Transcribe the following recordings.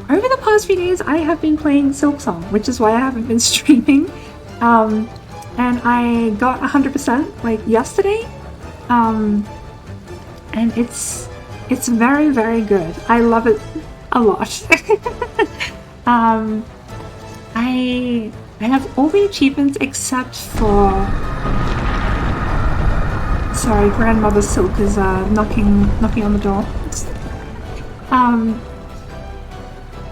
Over the past few days, I have been playing Silksong, which is why I haven't been streaming. And I got 100% like yesterday. And it's very, very good. I love it a lot. I have all the achievements except for... Sorry, Grandmother Silk is knocking on the door.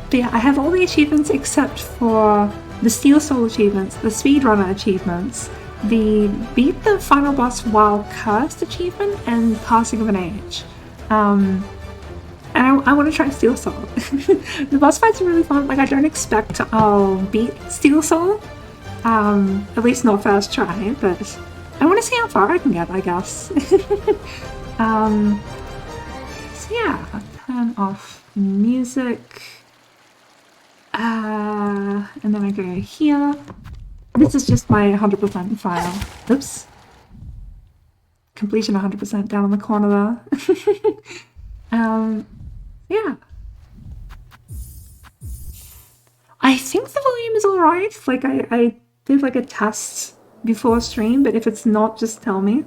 But yeah, I have all the achievements except for the Steel Soul achievements, the Speedrunner achievements, the Beat the Final Boss While Cursed achievement, and Passing of an Age. And I want to try Steel Soul. The boss fights are really fun. Like, I don't expect I'll beat Steel Soul. At least not first try, but I want to see how far I can get, I guess. So yeah, turn off music. And then I go here. This is just my 100% file. Oops. Completion 100% down in the corner there. Yeah. I think the volume is alright. Like, I did like a test before stream, but if it's not, just tell me.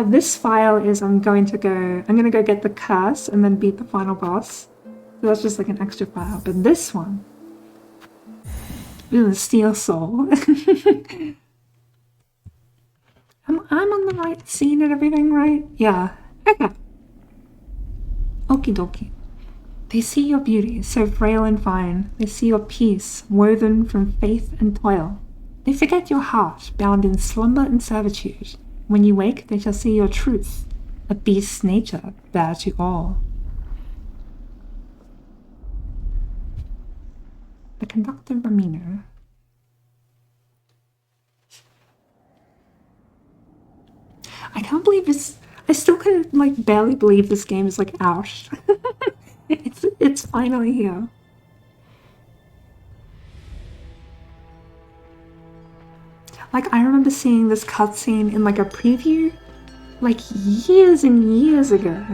This file is I'm gonna go get the curse and then beat the final boss. So that's just like an extra file. But this one, ooh, the Steel Soul. I'm on the right scene and everything, right? Yeah. Okay. Okie dokie. They see your beauty, so frail and fine. They see your peace, woven from faith and toil. They forget your heart, bound in slumber and servitude. When you wake, they shall see your truth, a beast's nature, bare to all. The conductor Ramino. I can't believe this. I still can like barely believe this game is like out. It's finally here. Like, I remember seeing this cutscene in like a preview like years and years ago.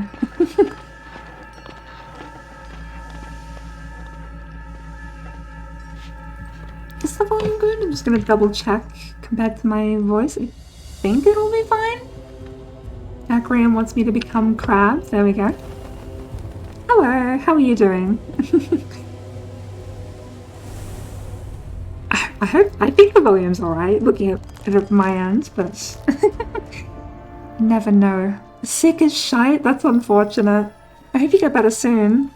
Is the volume good? I'm just gonna double check compared to my voice. I think it'll be fine. Graham wants me to become Crab. There we go. Hello, how are you doing? I think the volume's alright, looking at it at my end, but never know. Sick as shite? That's unfortunate. I hope you get better soon.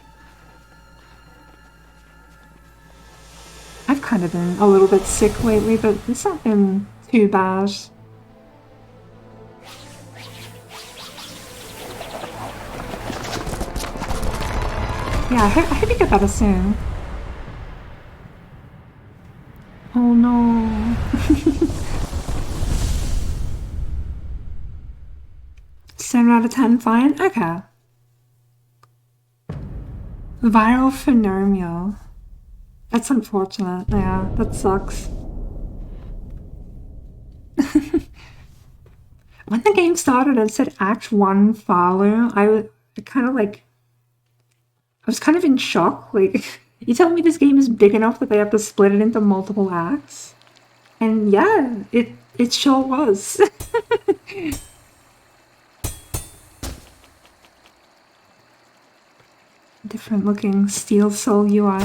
I've kind of been a little bit sick lately, but it's not been too bad. Yeah, I hope you get better soon. Oh no. 7 out of 10, fine? Okay. Viral phenomia. That's unfortunate. Yeah, that sucks. When the game started and said Act 1 Falu, I was kind of in shock. Like, you tell me this game is big enough that they have to split it into multiple acts? And yeah, it sure was. Different looking Steel Soul UI.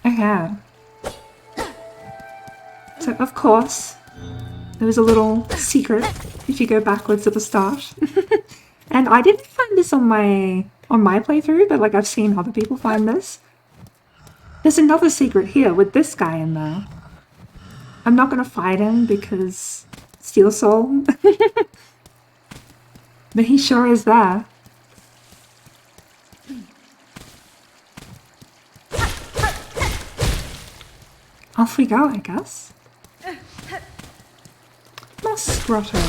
Okay. So, of course, there was a little secret if you go backwards at the start. And I didn't find this on my playthrough, but like I've seen other people find this. There's another secret here with this guy in there. I'm not gonna fight him because Steel Soul. But he sure is there. Off we go, I guess. Moss Grotto.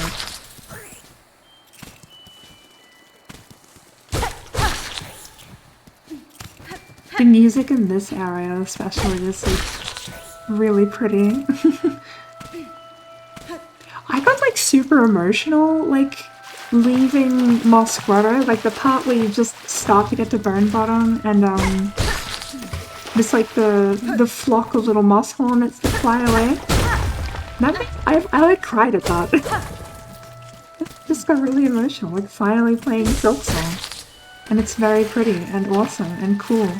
The music in this area especially is like really pretty. I got like super emotional like leaving Moss Grotto, like the part where you just start to get to Bone Bottom and there's like the flock of little moss hornets that fly away. That makes, I like cried at that. Just got really emotional, like finally playing Silksong. And it's very pretty and awesome and cool.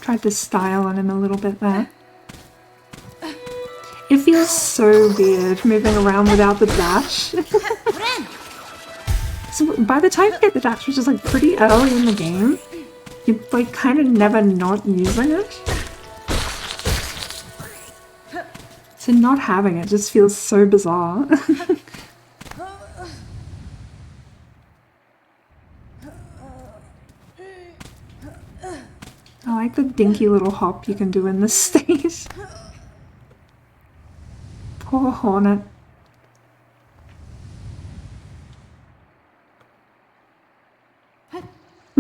Tried to style on him a little bit there. It feels so weird moving around without the dash. So by the time you get the dash, which is like pretty early in the game, you're like kind of never not using it. So not having it just feels so bizarre. I like the dinky little hop you can do in this stage. Poor Hornet.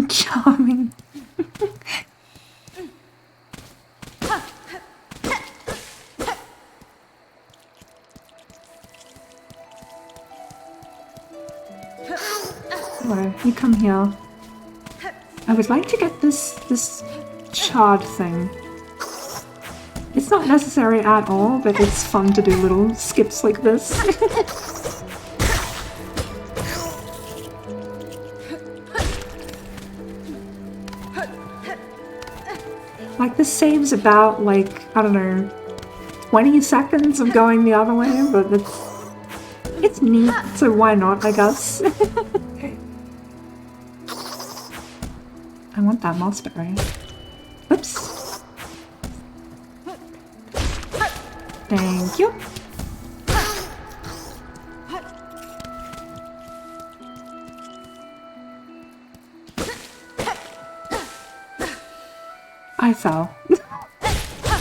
Charming. Hello, you come here. I would like to get this shard thing. It's not necessary at all, but it's fun to do little skips like this. Like this saves about like, I don't know, 20 seconds of going the other way, but it's neat, so why not, I guess. I want that mossberry. Oops. Thank you. I fell.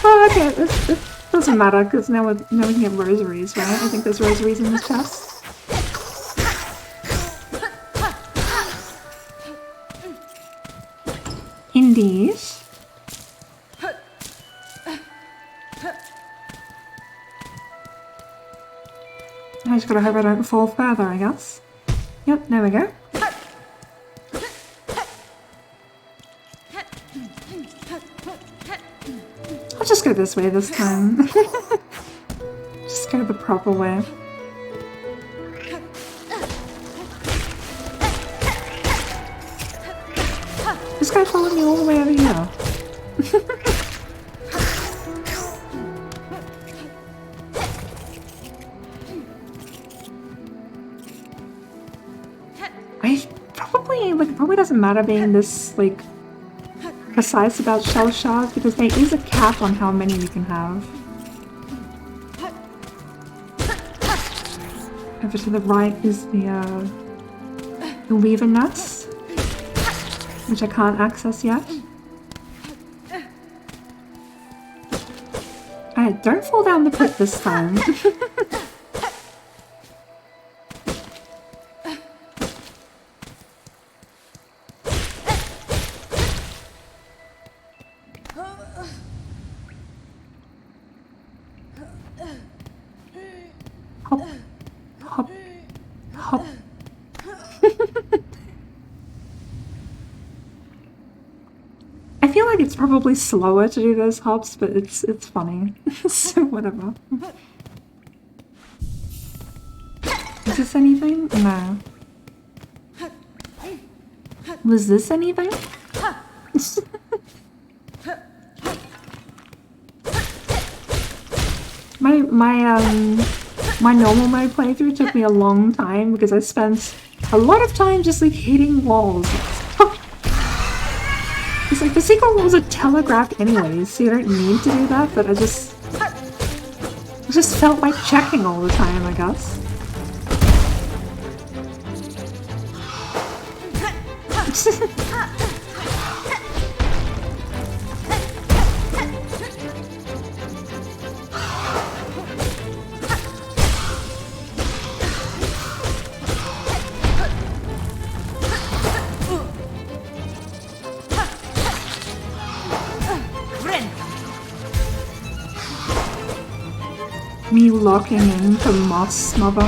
Oh, okay, this doesn't matter because now we can get rosaries, right? I think there's rosaries in this chest. Indeed. I just gotta hope I don't fall further, I guess. Yep, there we go. I'll just go this way this time. Just go the proper way. This guy followed me all the way over here. It probably doesn't matter being this, like, precise about shell shards because there is a cap on how many you can have. Over to the right is the weaver nest, which I can't access yet. Alright, don't fall down the pit this time. Hop, hop, hop. I feel like it's probably slower to do those hops, but it's funny. So whatever. Is this anything? No. Was this anything? My normal mode playthrough took me a long time because I spent a lot of time just like hitting walls. It's like the secret walls are telegraphed anyways, so you don't need to do that, but I just felt like checking all the time, I guess. Me locking into Moss Mother.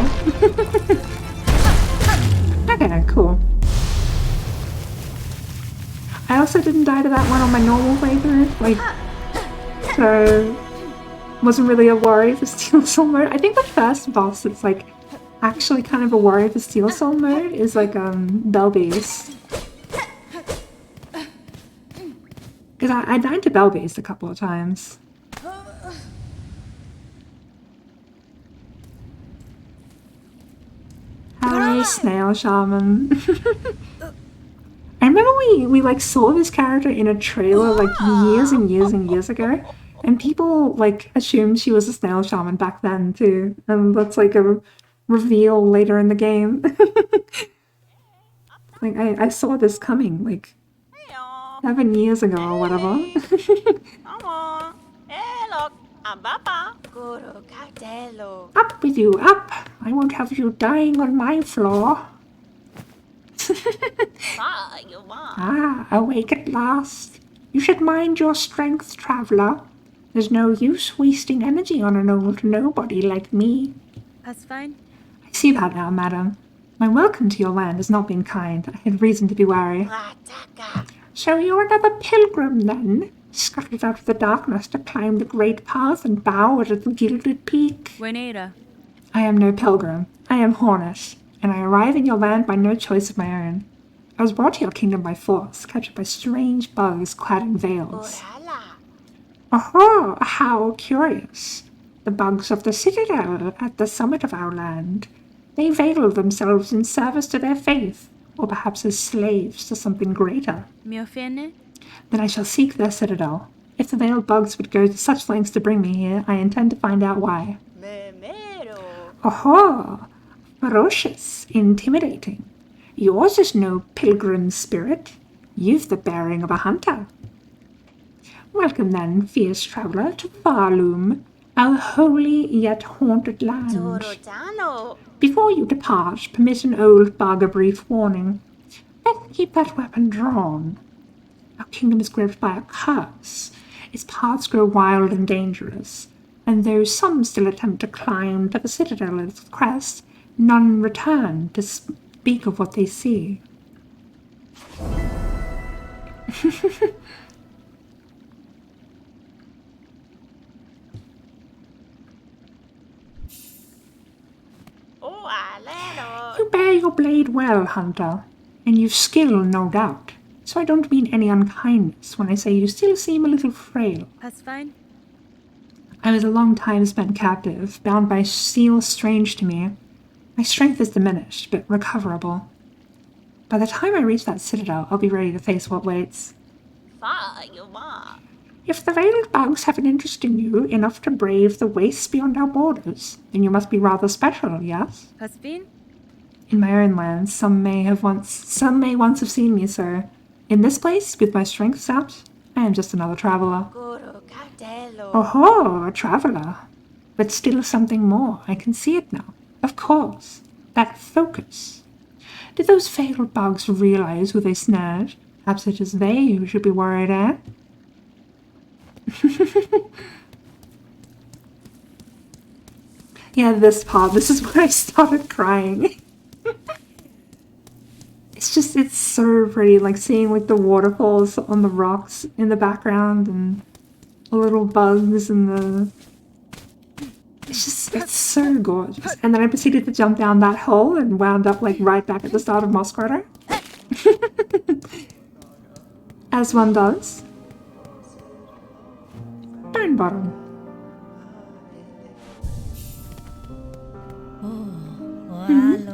Okay, cool. I also didn't die to that one on my normal playthrough, like, so wasn't really a worry for Steel Soul mode. I think the first boss that's like actually kind of a worry for Steel Soul mode is like Belbeast. Because I died to Belbeast a couple of times. Hi, Snail Shaman. I remember we like saw this character in a trailer like years and years and years ago, and people like assumed she was a Snail Shaman back then too, and that's like a reveal later in the game. Like I saw this coming like 7 years ago or whatever. Up with you, up! I won't have you dying on my floor. Ah, awake at last. You should mind your strength, traveler. There's no use wasting energy on an old nobody like me. That's fine. I see that now, madam. My welcome to your land has not been kind. I had reason to be wary. So you're another pilgrim, then? Scuttled out of the darkness to climb the great path and bow at the gilded peak. Buenera. I am no pilgrim. I am Hornet, and I arrive in your land by no choice of my own. I was brought to your kingdom by force, captured by strange bugs clad in veils. Oh, how curious. The bugs of the citadel at the summit of our land. They veil themselves in service to their faith, or perhaps as slaves to something greater. Miofene? Then I shall seek their citadel. If the veiled bugs would go to such lengths to bring me here, I intend to find out why. Oh, ferocious, intimidating. Yours is no pilgrim spirit. You've the bearing of a hunter. Welcome then, fierce traveller, to Farloom, our holy yet haunted land. Before you depart, permit an old bug a brief warning. Better keep that weapon drawn. Our kingdom is gripped by a curse. Its paths grow wild and dangerous, and though some still attempt to climb to the citadel at its crest, none return to speak of what they see. You bear your blade well, hunter, and you've skill, no doubt. So I don't mean any unkindness when I say you still seem a little frail. That's fine. I was a long time spent captive, bound by steel strange to me. My strength is diminished, but recoverable. By the time I reach that citadel, I'll be ready to face what waits. If the veiled bugs have an interest in you enough to brave the wastes beyond our borders, then you must be rather special, yes? Has been? In my own land, some may once have seen me so. In this place, with my strength sapped, I am just another traveller. Oh, a traveller. But still something more. I can see it now. Of course. That focus. Did those veiled bugs realize who they snared? Perhaps it is they who should be worried, eh? Yeah, this part. This is where I started crying. It's so pretty, like seeing like the waterfalls on the rocks in the background and the little bugs and it's so gorgeous. And then I proceeded to jump down that hole and wound up like right back at the start of Moss Grotto. As one does. Stone bottom.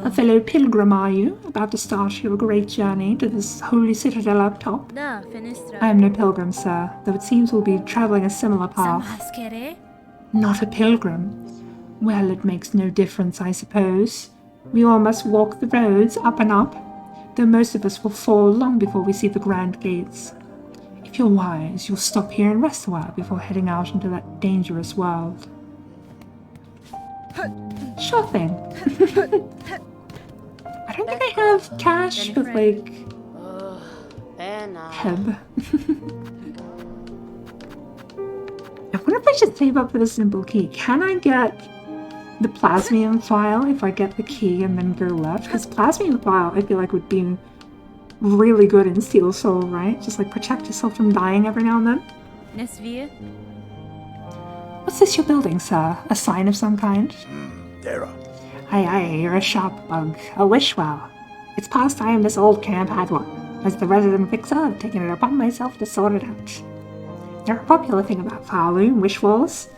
A fellow pilgrim, are you? About to start your great journey to this holy citadel up top? Da, finistra. I am no pilgrim, sir, though it seems we'll be travelling a similar path. Not a pilgrim? Well, it makes no difference, I suppose. We all must walk the roads up and up, though most of us will fall long before we see the grand gates. If you're wise, you'll stop here and rest a while before heading out into that dangerous world. Sure thing. I don't think I have cash with, like, Heb. I wonder if I should save up for the simple key. Can I get the Plasmium Vial if I get the key and then go left. Because Plasmium Vial, I feel like, would be really good in Steel Soul, right? Just like protect yourself from dying every now and then. Nesvir? What's this you're building, sir? A sign of some kind? Dara. Aye, you're a sharp bug. A wish well. It's past time this old camp had one. As the resident fixer, I've taken it upon myself to sort it out. They're a popular thing about Farloom, wish walls.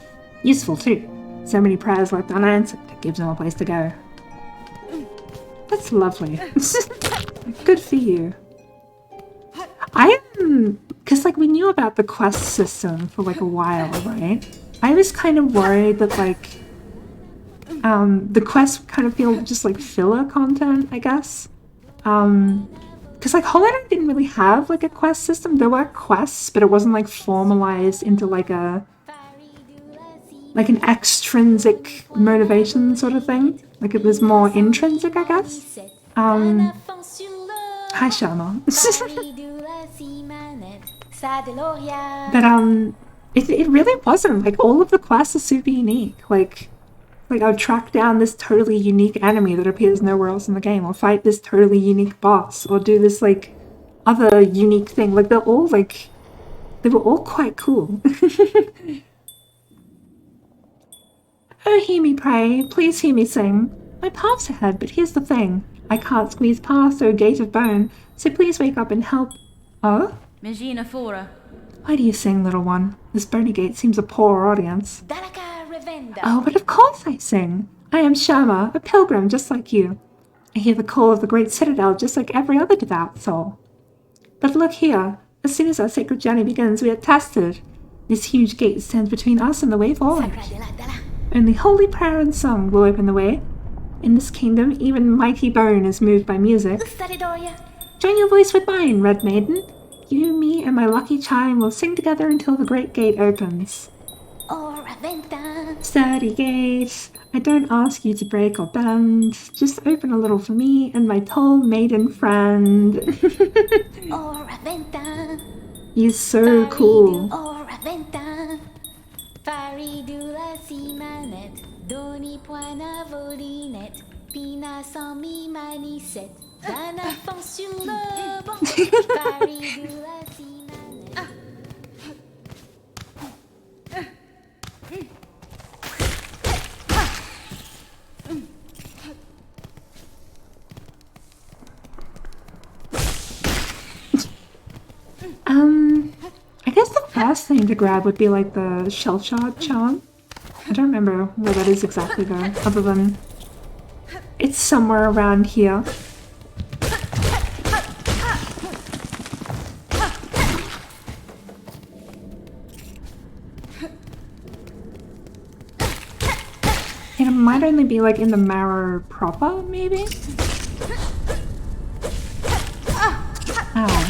Useful too. So many prayers left unanswered, it gives them a place to go. That's lovely. Good for you. Because like we knew about the quest system for like a while, right? I was kind of worried that like the quests kind of feel just like filler content, I guess. Because like Hollow Knight didn't really have like a quest system. There were quests, but it wasn't like formalized into like an extrinsic motivation sort of thing. Like it was more intrinsic, I guess. Hi, Sharma. But it really wasn't. Like all of the quests are super unique. Like I'll track down this totally unique enemy that appears nowhere else in the game, or fight this totally unique boss, or do this like other unique thing. Like they were all quite cool. Oh, hear me pray, please hear me sing. My path's ahead, but here's the thing. I can't squeeze past through a gate of bone, so please wake up and help. Oh? Magina Fora. Why do you sing, little one? This bony gate seems a poor audience. Oh, but of course I sing. I am Sharma, a pilgrim just like you. I hear the call of the great citadel just like every other devout soul. But look here, as soon as our sacred journey begins, we are tested. This huge gate stands between us and the way forward. Only holy prayer and song will open the way. In this kingdom, even mighty bone is moved by music. Join your voice with mine, Red Maiden. You, me, and my lucky chime will sing together until the great gate opens. Sturdy gate, I don't ask you to break or bend. Just open a little for me and my tall maiden friend. He's so cool. I guess the first thing to grab would be like the shell shard charm. I don't remember where that is exactly though, other than it's somewhere around here. It might only be like in the marrow proper, maybe? Ow.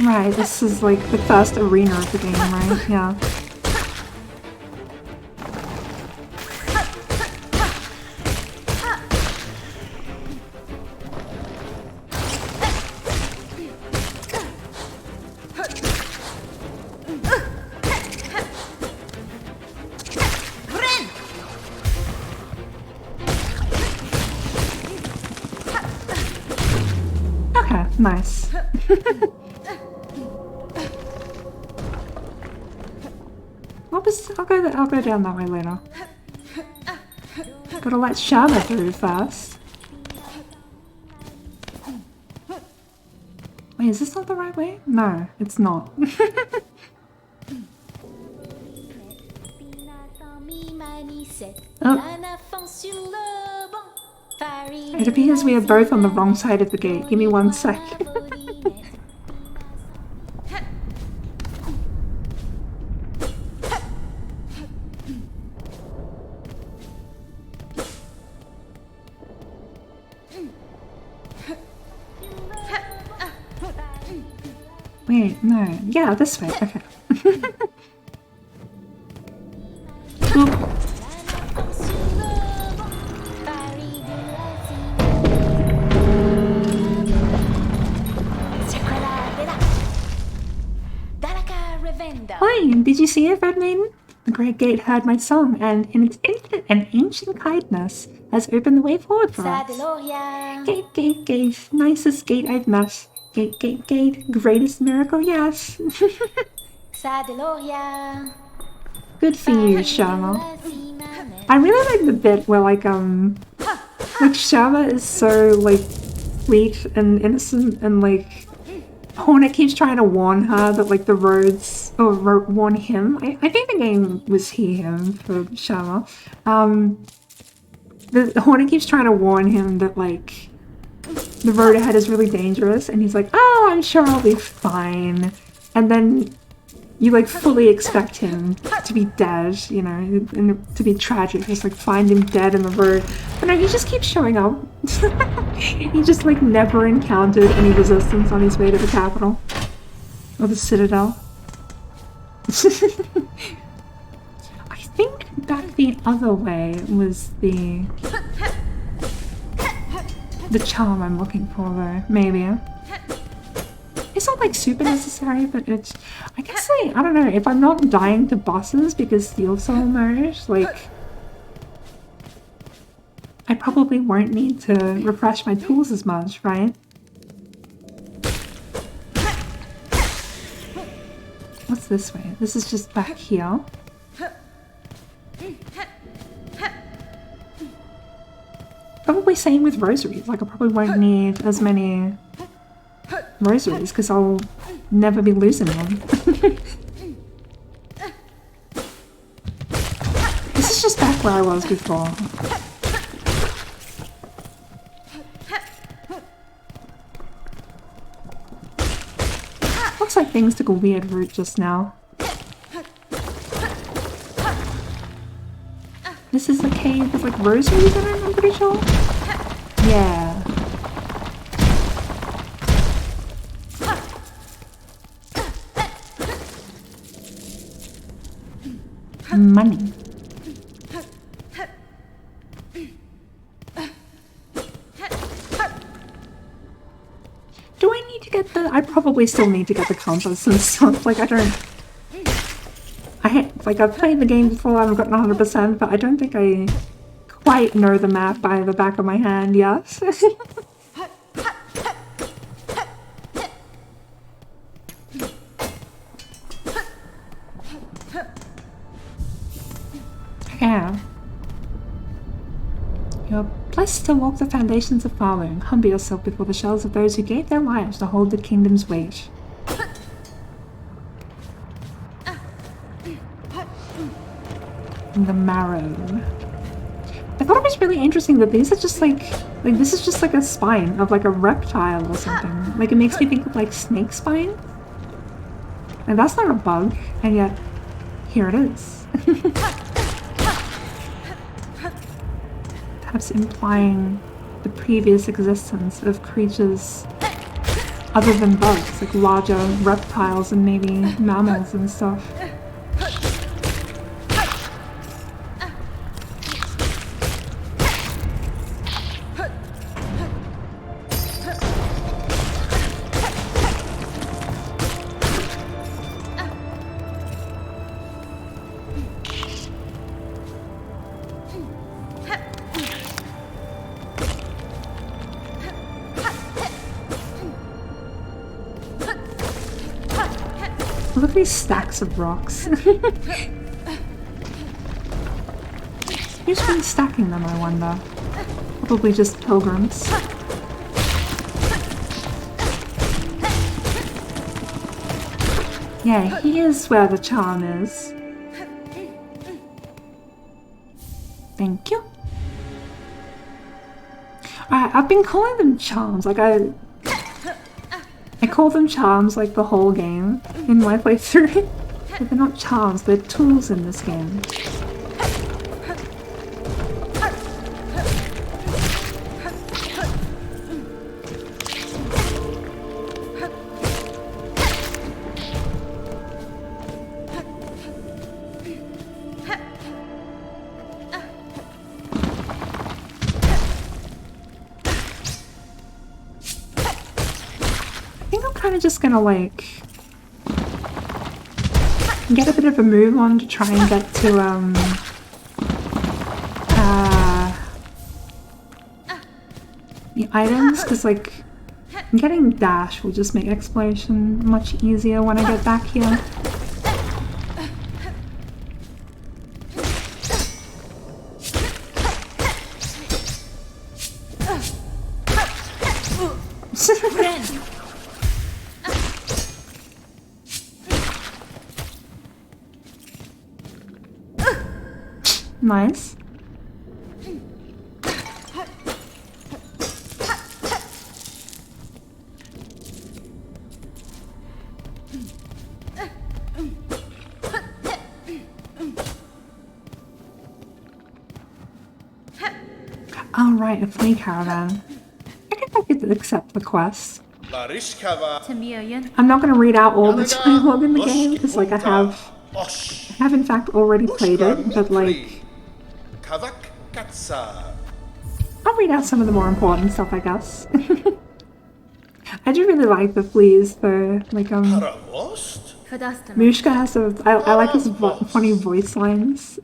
Right, this is like the first arena of the game, right? Yeah. Okay, nice. I'll go down that way later. Gotta let Sharma through first. Wait, is this not the right way? No, it's not. Oh. It appears we are both on the wrong side of the gate. Give me 1 sec. Wait, no. Yeah, this way. Okay. Oop. Did you see it, Red Maiden? The great gate heard my song, and in its infinite and ancient kindness has opened the way forward for us. Gate, gate, gate, nicest gate I've met. Gate, gate, gate, greatest miracle, yes. Good for you, Sharma. I really like the bit where like Sharma is so like sweet and innocent, and like Hornet keeps trying to warn her that like the roads, or warn him. I think the game was him for Sharma. The Hornet keeps trying to warn him that like the road ahead is really dangerous, and he's like, oh, I'm sure I'll be fine. And then you like fully expect him to be dead, you know, and to be tragic, just like find him dead in the road. But no, he just keeps showing up. He just like never encountered any resistance on his way to the capital. Or the citadel. I think back the other way was the charm I'm looking for though, maybe. It's not like super necessary, but it's, I guess like, I don't know, if I'm not dying to bosses because Silksong mode, like, I probably won't need to refresh my tools as much, right? What's this way? This is just back here. Probably same with rosaries, like I probably won't need as many rosaries because I'll never be losing them. This is just back where I was before. Looks like things took a weird route just now. This is the cave with like rosaries in it, I'm pretty sure. Yeah. Money. Do I need to get the... I probably still need to get the compass and stuff. Like, I don't... I've played the game before, I've gotten 100%, but I don't think I quite know the map by the back of my hand yet. Yeah. You're blessed to walk the foundations of Farloom. Humble yourself before the shells of those who gave their lives to hold the kingdom's weight. The marrow. I thought it was really interesting that these are just like this is just like a spine of like a reptile or something. Like it makes me think of like snake spine. And that's not a bug, and yet here it is. Perhaps implying the previous existence of creatures other than bugs, like larger reptiles and maybe mammals and stuff. Look at these stacks of rocks. Who's been stacking them, I wonder? Probably just pilgrims. Yeah, here's where the charm is. Thank you. I've been calling them charms, like I call them charms like the whole game in my playthrough. But they're not charms, they're tools in this game. just gonna like get a bit of a move on to try and get to the items, because like getting dash will just make exploration much easier when I get back here. Nice. Oh right, a flea caravan. I guess I could accept the quest. I'm not going to read out all the dialogue in the game because like I have in fact already played it, but like I'll read out some of the more important stuff, I guess. I do really like the fleas though, like Mushka has I like his funny voice lines.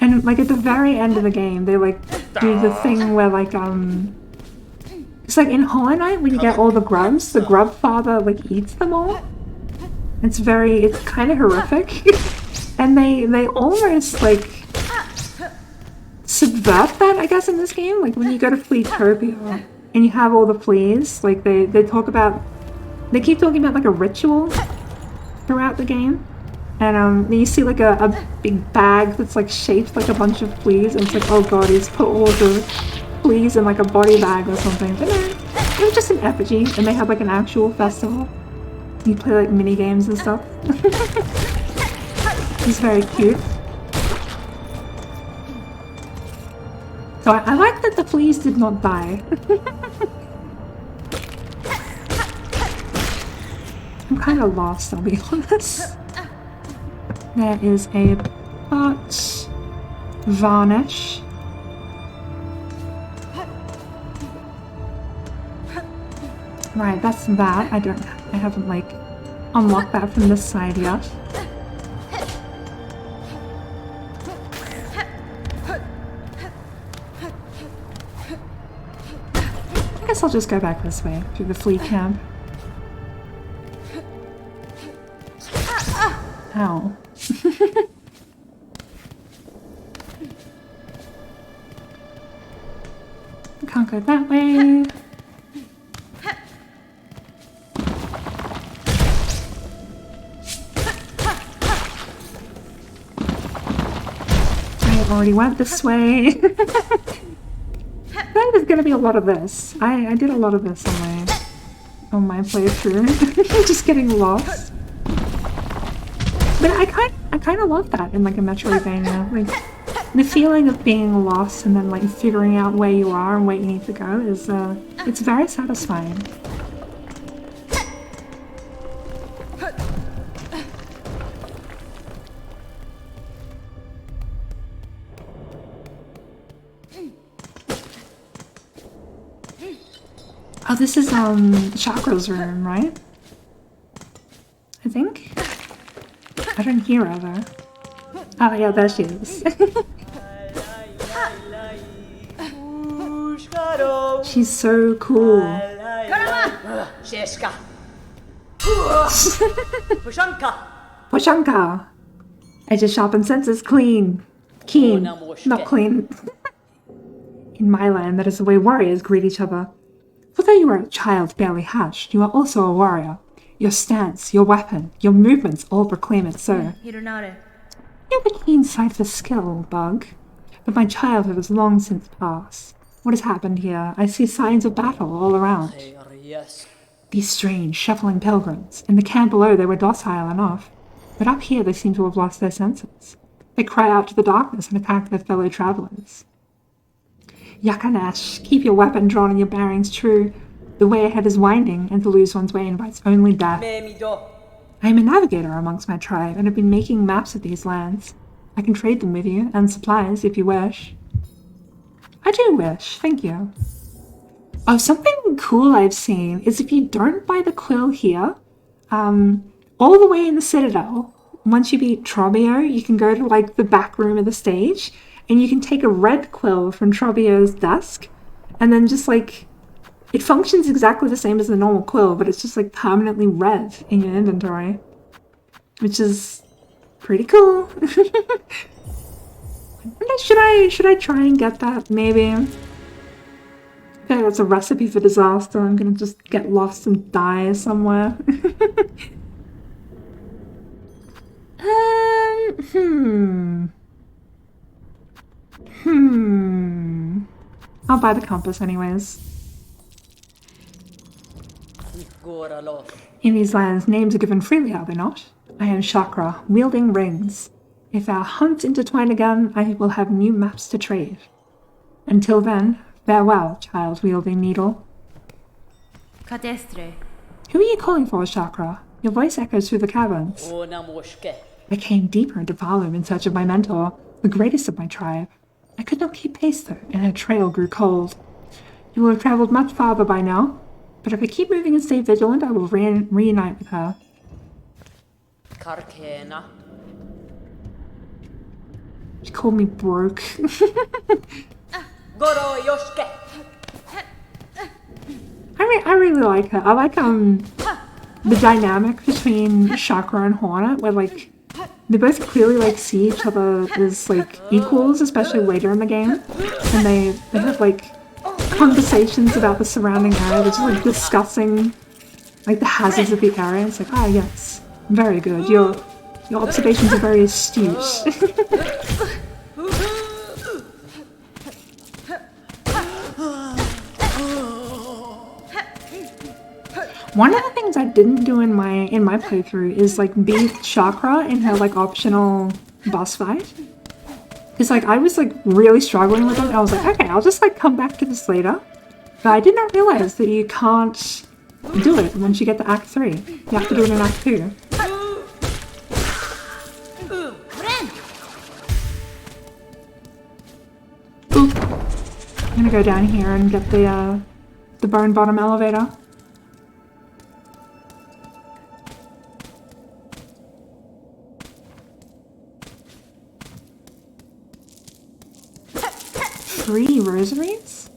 And like at the very end of the game they like do the thing where like it's like in Hollow Knight when you get all the grubs, the grub father like eats them all. It's kind of horrific. And they almost like subvert that, I guess, in this game. Like when you go to Fleetopia and you have all the fleas, like they keep talking about like a ritual throughout the game. And you see like a big bag that's like shaped like a bunch of fleas, and it's like, oh god, he's put all of the fleas in like a body bag or something. But no, it was just an effigy, and they had like an actual festival. You play like mini games and stuff. He's very cute. So I like that the fleas did not die. I'm kind of lost, I'll be honest. There is a pot varnish. Right, that's that. I haven't like unlocked that from this side yet. I guess I'll just go back this way through the flea camp. Ow. Can't go that way. I already went this way. There's gonna be a lot of this. I did a lot of this on my playthrough. Just getting lost. But I kind of love that in like a Metroidvania. Like the feeling of being lost and then like figuring out where you are and where you need to go is it's very satisfying. Oh, this is Chakra's room, right? I think. I don't hear her though. Oh yeah, there she is. She's so cool. Poshanka. I just sharpen senses clean. Keen. Not clean. In my land, that is the way warriors greet each other. For though you are a child barely hatched, you are also a warrior. Your stance, your weapon, your movements all proclaim it so. You have a keen sight for skill, Bug. But my childhood is long since past. What has happened here? I see signs of battle all around. These strange, shuffling pilgrims. In the camp below they were docile enough. But up here they seem to have lost their senses. They cry out to the darkness and attack their fellow travelers. Yakanash, keep your weapon drawn and your bearings true. The way ahead is winding, and to lose one's way invites only death. I am a navigator amongst my tribe, and have been making maps of these lands. I can trade them with you, and supplies, if you wish. I do wish, thank you. Oh, something cool I've seen is if you don't buy the quill here, all the way in the Citadel. Once you beat Trobio, you can go to like the back room of the stage, and you can take a red quill from Trobio's desk, and then just like it functions exactly the same as the normal quill, but it's just like permanently red in your inventory, which is pretty cool. Should I try and get that? Maybe. I feel like that's a recipe for disaster. I'm gonna just get lost and die somewhere. I'll buy the compass anyways. In these lands, names are given freely, are they not? I am Chakra, wielding rings. If our hunts intertwine again, I will have new maps to trade. Until then, farewell, child wielding needle. Cadestre. Who are you calling for, Chakra? Your voice echoes through the caverns. I came deeper into Valum in search of my mentor, the greatest of my tribe. I could not keep pace though, and her trail grew cold. You will have travelled much farther by now, but if I keep moving and stay vigilant, I will reunite with her. She called me broke. I really like her. I like the dynamic between Chakra and Hornet, where like they both clearly like see each other as like equals, especially later in the game, and they have like conversations about the surrounding area. They're just like discussing like the hazards of the area. It's like, ah, yes, very good. Your observations are very astute. One of the things I didn't do in my playthrough is like beat Chakra in her like optional boss fight. It's like I was like really struggling with it, and I was like, okay, I'll just like come back to this later. But I did not realize that you can't do it once you get to Act 3. You have to do it in Act 2. Oop. I'm gonna go down here and get the bone bottom elevator. Three rosaries?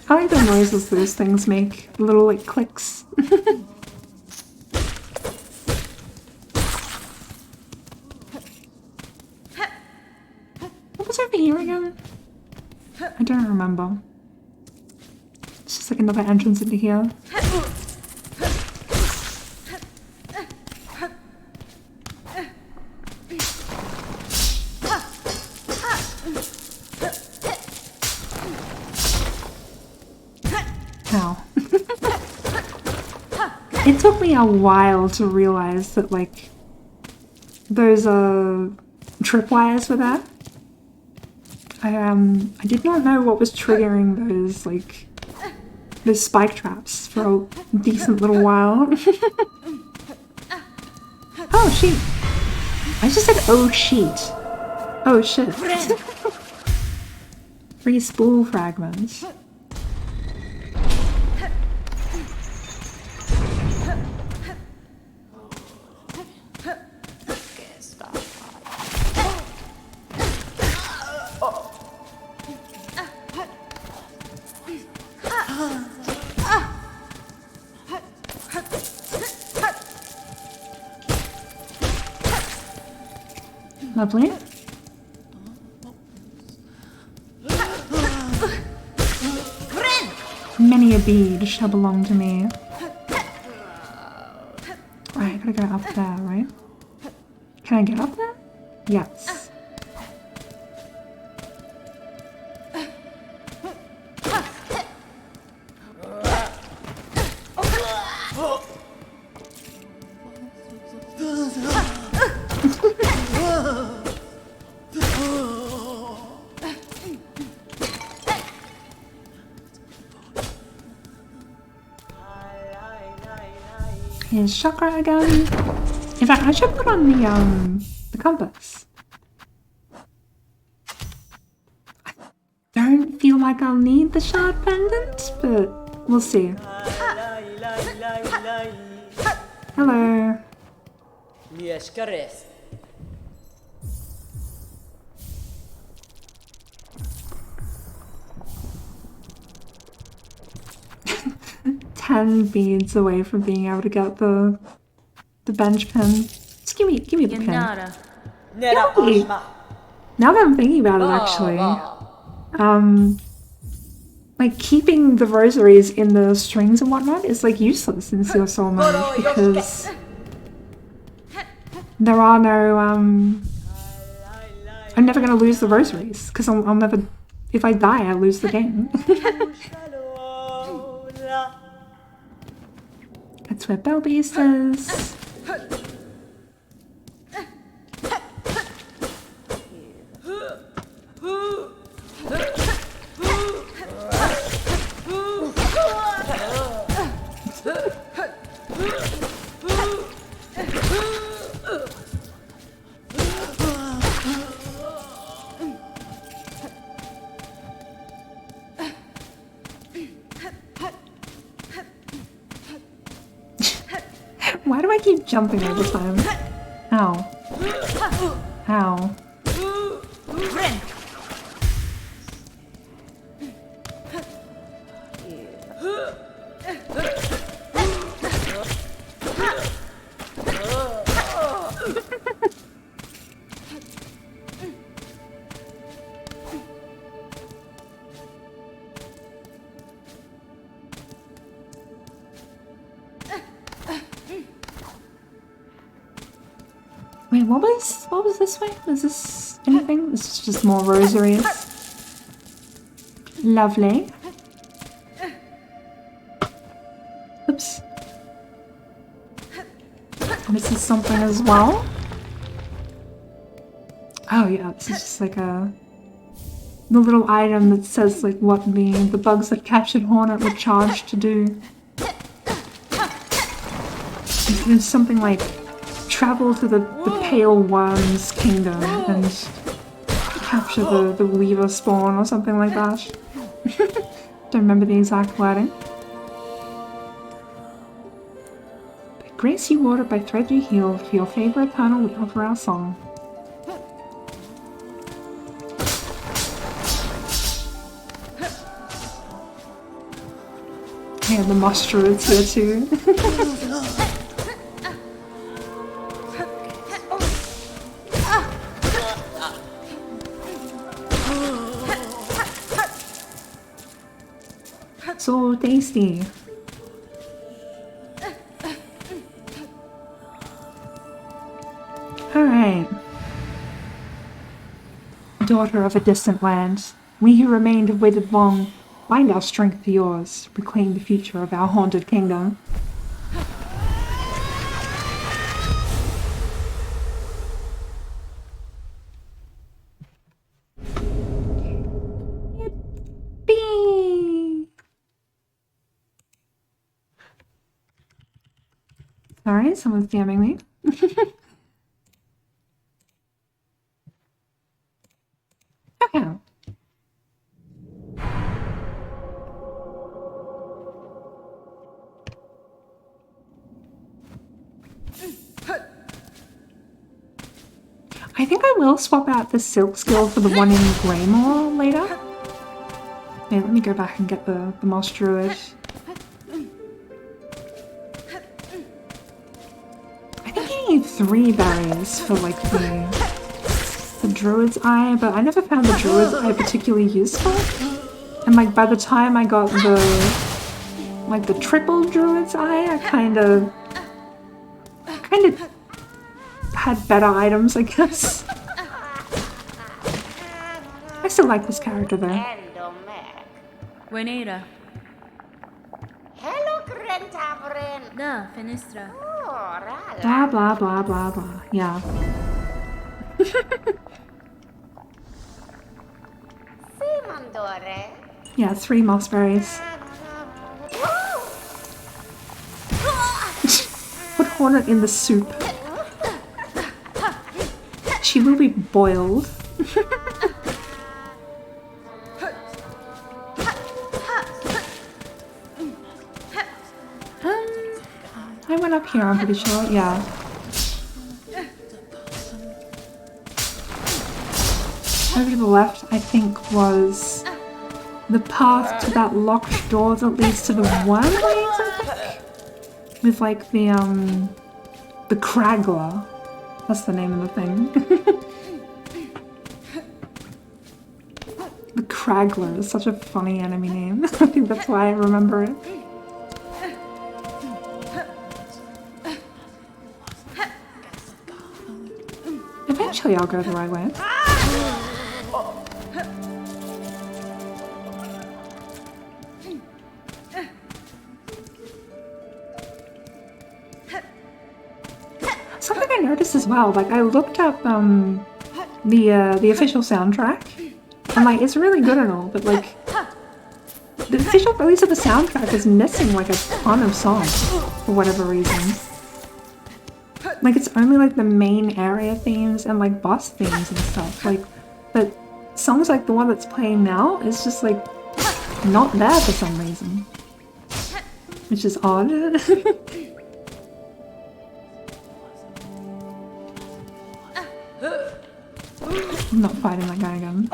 I like the noises those things make. Little like clicks. What was over here again? I don't remember. It's just like another entrance into here. It took me a while to realize that, like, those tripwires were there. I did not know what was triggering those, like, those spike traps for a decent little while. Oh, sheet. I just said, oh, sheet. Oh, shit. 3 spool fragments. Lovely. Many a bead shall belong to me. Right, I gotta go up there, right? Can I get up there? Yes. Here's Chakra again. In fact, I should put on the compass. like I'll need the shard pendant, but we'll see. Hello. Ten beads away from being able to get the bench pin. Just give me the pin. Gennara. Hey. Now that I'm thinking about it, actually, like keeping the rosaries in the strings and whatnot is like useless in Silksong mode because there are no. I'm never gonna lose the rosaries because I'll never. If I die, I lose the game. That's where Bellbeast is. Why do I keep jumping all the time? Ow. Ow. Wait, what was this way? Was this anything? This is just more rosaries. Lovely. Oops. This is something as well. Oh yeah, this is just like the little item that says like what the bugs that captured Hornet were charged to do. There's something like travel to the Pale Worm's kingdom and capture the Weaver spawn or something like that. Don't remember the exact wording. By grace you watered, by thread you healed, for your favor eternal we offer our song. Yeah, the moss druid's here too. So tasty. Alright. Daughter of a distant land, we who remained have waited long. Bind our strength to yours, reclaim the future of our haunted kingdom. Sorry, someone's DMing me. Okay. I think I will swap out the silk skill for the one in Greymore later. Yeah, let me go back and get the moss druid. I think you need 3 berries for like the druid's eye, but I never found the druid's eye particularly useful. And like by the time I got the triple druid's eye, I kind of had better items, I guess. I still like this character though. Buenera. Hello, Krentavren. Da, Fenestra. Blah blah blah blah blah. Yeah. Simandore. Yeah, 3 moss berries. Put Hornet in the soup. She will be boiled. I went up here, I'm pretty sure, yeah. Over to the left, I think, was the path to that locked door that leads to the wormways, I think? With like the Craggler. That's the name of the thing. The Craggler is such a funny enemy name. I think that's why I remember it. Eventually I'll go the right way. Something I noticed as well, like I looked up the official soundtrack, and like it's really good and all, but like the official release of the soundtrack is missing like a ton of songs for whatever reason. Like it's only like the main area themes and like boss themes and stuff. Like, but songs like the one that's playing now is just like not there for some reason, which is odd. I'm not fighting that guy again.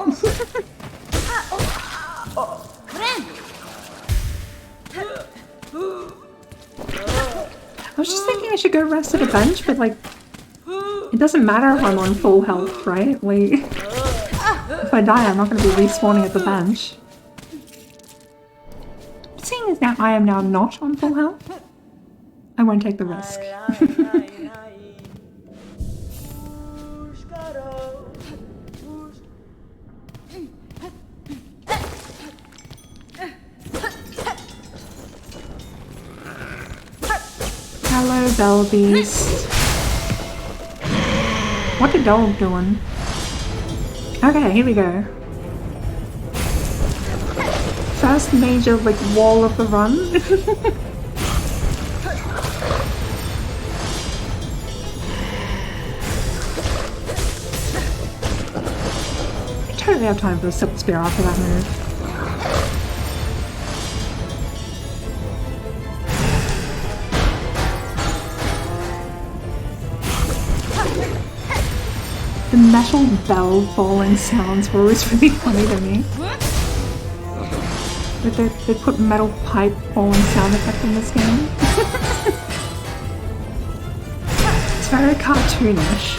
I was just thinking I should go rest at a bench, but like, it doesn't matter if I'm on full health, right? Like, if I die, I'm not going to be respawning at the bench. Seeing as now I am now not on full health, I won't take the risk. Hello, Bell Beast. What the dog doing? Okay, here we go. First major, like, wall of the run. I totally have time for a Silk Spear after that move. The metal bell falling sounds were always really funny to me. Like they put metal pipe falling sound effect in this game. It's very cartoonish.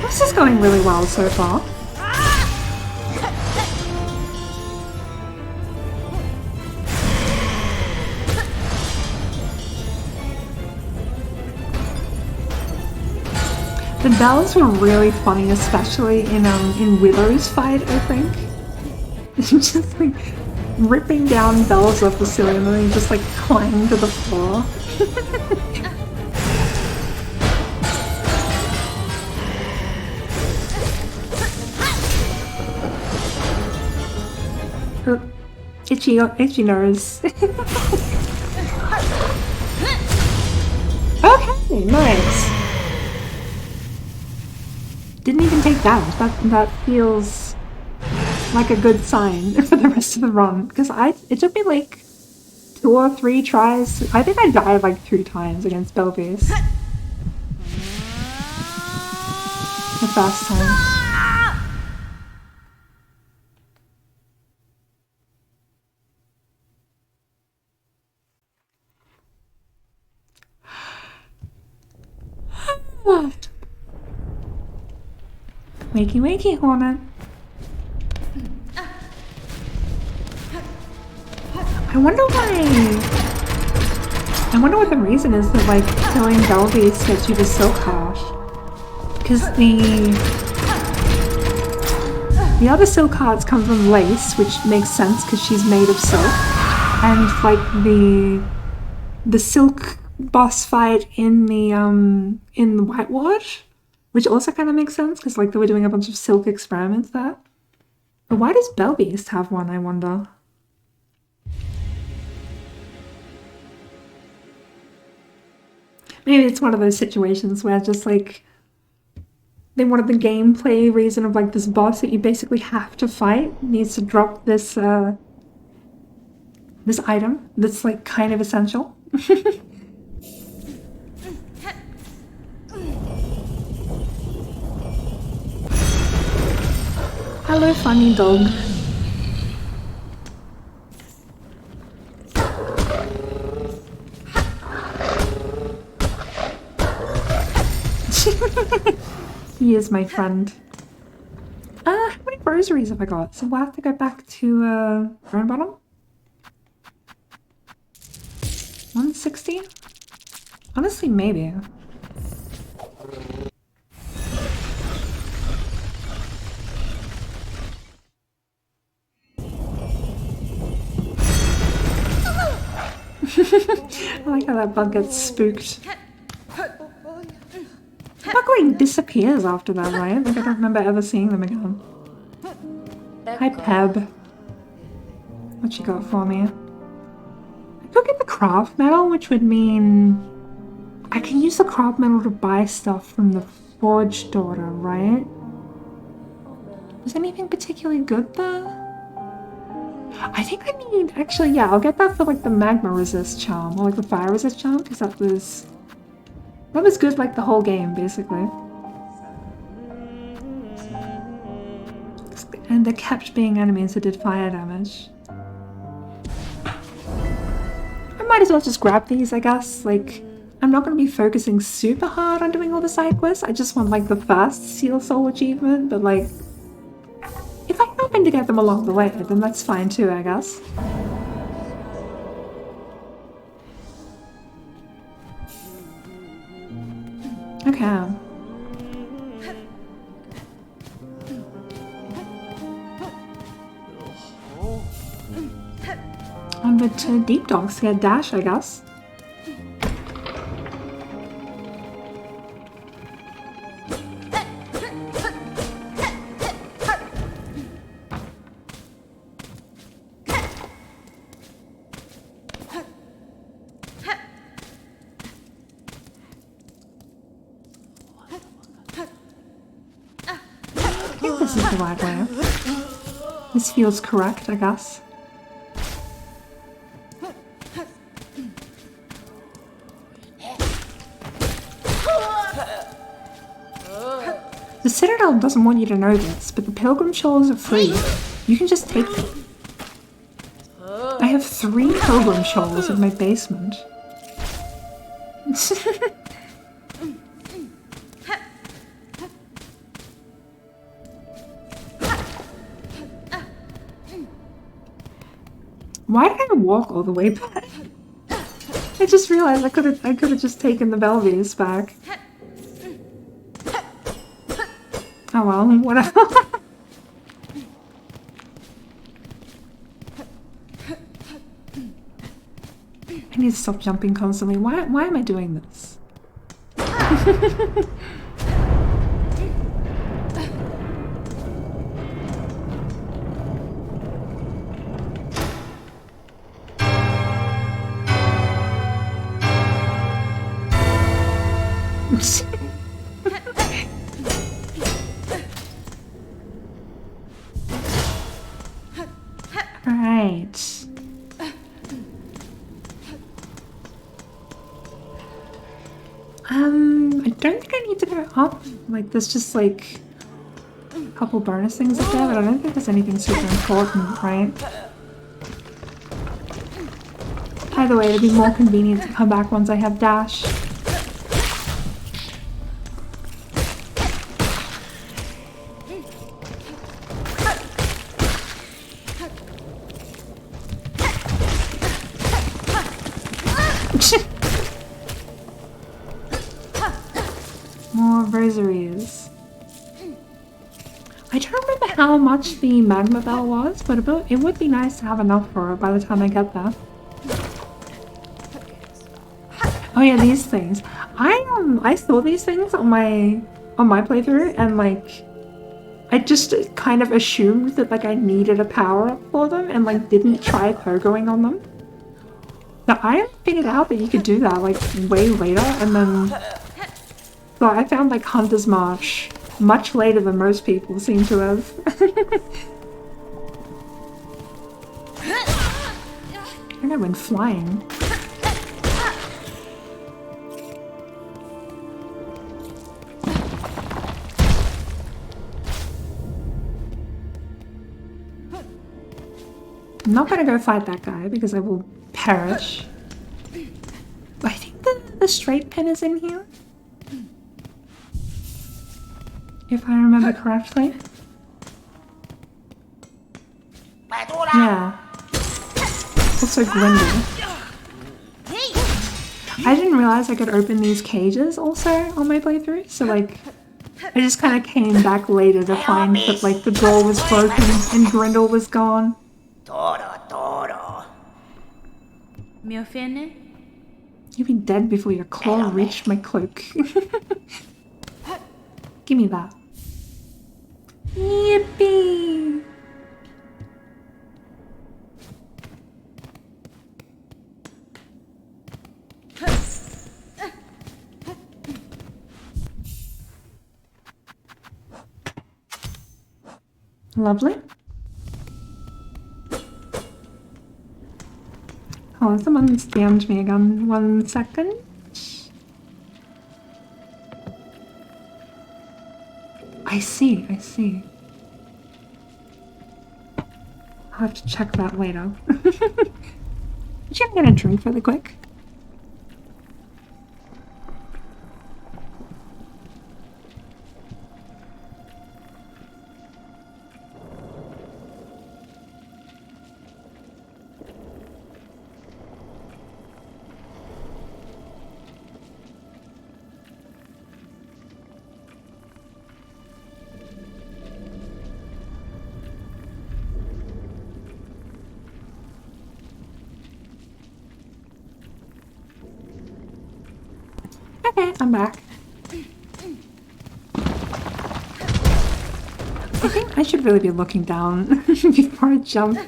This is going really well so far. The bells were really funny, especially in Willow's fight, I think. Just like ripping down bells off the ceiling and then just like clang to the floor. Oh, itchy nose. Okay, nice. Didn't even take damage. That feels like a good sign for the rest of the run. Because it took me like 2 or 3 tries. I think I died like 3 times against Belvis. The first time. Wakey wakey, Hornet. I wonder what the reason is that like killing Belvis gets you the Silk Heart. Because the other Silk Hearts come from Lace, which makes sense because she's made of silk. And like the silk boss fight in the White Ward, which also kind of makes sense because like they were doing a bunch of silk experiments there. But why does Belbeast have one, I wonder? Maybe it's one of those situations where just like they wanted the gameplay reason of like this boss that you basically have to fight needs to drop this this item that's like kind of essential. Hello, funny dog. He is my friend. How many rosaries have I got? So we'll have to go back to ground bottom. 160? Honestly, maybe. I like how that bug gets spooked. The bug like disappears after that, right? Like I don't remember ever seeing them again. Hi, Peb. What you got for me? I could get the craft metal, which would mean I can use the craft metal to buy stuff from the forge daughter, right? Was anything particularly good there? I think I need, actually, yeah, I'll get that for like the magma resist charm, or like the fire resist charm, because that was good like the whole game, basically. And there kept being enemies that did fire damage. I might as well just grab these, I guess. Like, I'm not going to be focusing super hard on doing all the side quests. I just want like the first Seal Soul achievement, but like, if I happen to get them along the way, then that's fine too, I guess. Okay. On to Deep Dogs to get dash, I guess. This is the right way. This feels correct, I guess. The Citadel doesn't want you to know this, but the Pilgrim Shawls are free. You can just take them. I have 3 Pilgrim Shawls in my basement. Why did I walk all the way back? I just realized I could have just taken the Belvies back. Oh well, whatever. I need to stop jumping constantly. Why am I doing this? Right. I don't think I need to go up. Like, there's just like a couple bonus things up there, but I don't think there's anything super important, right? Either way, it'd be more convenient to come back once I have dash. More rosaries. I don't remember how much the magma bell was, but it would be nice to have enough for it by the time I get there. Oh yeah, these things. I saw these things on my playthrough, and like I just kind of assumed that like I needed a power up for them, and like didn't try pogoing on them. Now I figured out that you could do that like way later, and then so I found like Hunter's March much later than most people seem to have. I went flying. I'm not gonna go fight that guy because I will perish. I think the straight pin is in here. If I remember correctly. Yeah. Also Grindel. I didn't realize I could open these cages also on my playthrough, so like I just kind of came back later to find that like the door was broken and Grindel was gone. Mio fene? You'd be dead before your claw reached my cloak. Give me that. Yippee! Lovely. Oh, someone scammed me again. 1 second. I see, I see. I'll have to check that later. Should I get a drink really quick? Okay, I'm back. I think I should really be looking down before I jump.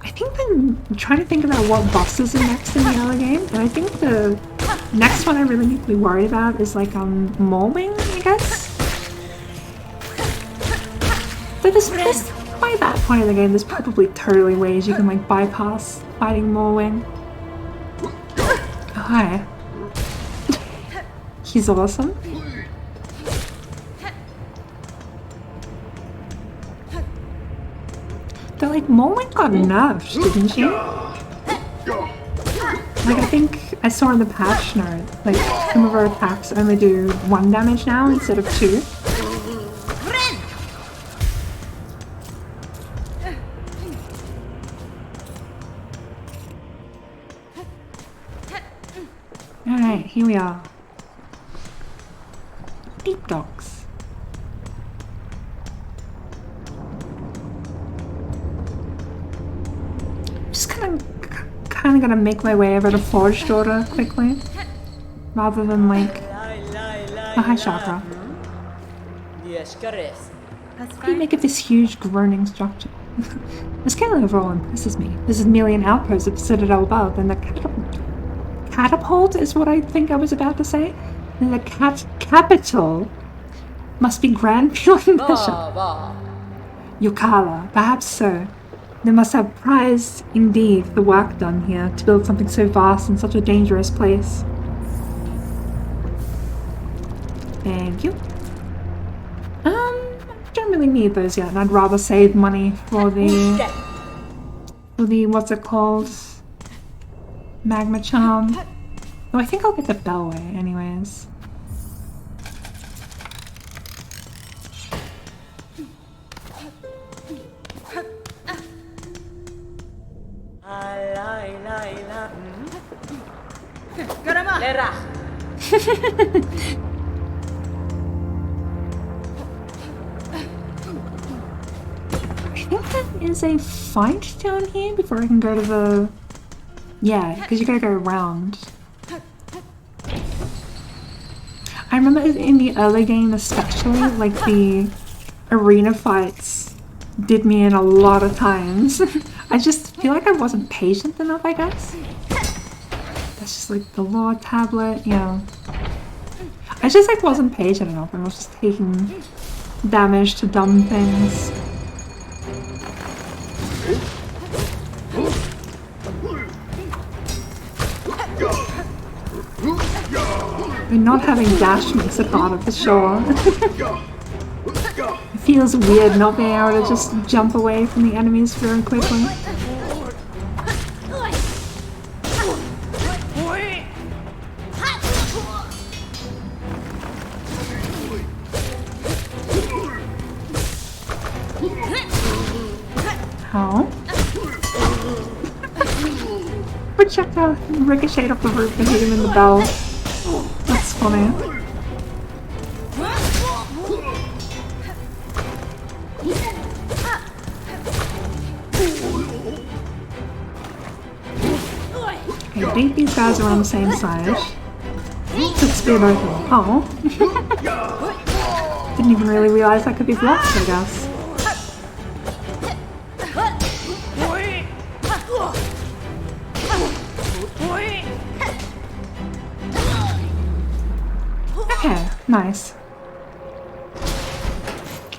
I think I'm trying to think about what bosses are next in the other game, and I think the next one I really need to be worried about is like Mowing, I guess? So this by that point in the game, there's probably totally ways you can like bypass fighting Mowing. Oh, hi. He's awesome. But like Mowing got nerfed, didn't she? Like I think I saw in the patch note, like some of her attacks only do 1 damage now instead of 2. Alright, here we are. Deep docks. Just kind of gonna make my way over to Forged Order quickly, rather than like the High Chakra. What do you make of this huge groaning structure? The scale overall impresses me. This is merely an outpost of the citadel above, and the catapult is what I think I was about to say. And the capital must be grand beyond measure. Yokala, perhaps so. They must have prized indeed the work done here to build something so vast in such a dangerous place. Thank you. I don't really need those yet, and I'd rather save money for the what's it called? Magma Charm. Oh, I think I'll get the Bellway anyways. I think there is a fight down here before I can go to the... Yeah, because you gotta go around. I remember in the early game especially, like the arena fights did me in a lot of times. I just feel like I wasn't patient enough, I guess. That's just like the lore tablet, you know. I just like wasn't patient enough and was just taking damage to dumb things. And not having dash makes it harder for sure. It feels weird not being able to just jump away from the enemies very quickly. How? Projectile ricocheted off the roof and hit him in the bell. That's funny. Okay, beat these guys are on the same side. Took spear both of them. Oh. Didn't even really realize that could be blocked, I guess. Okay, nice.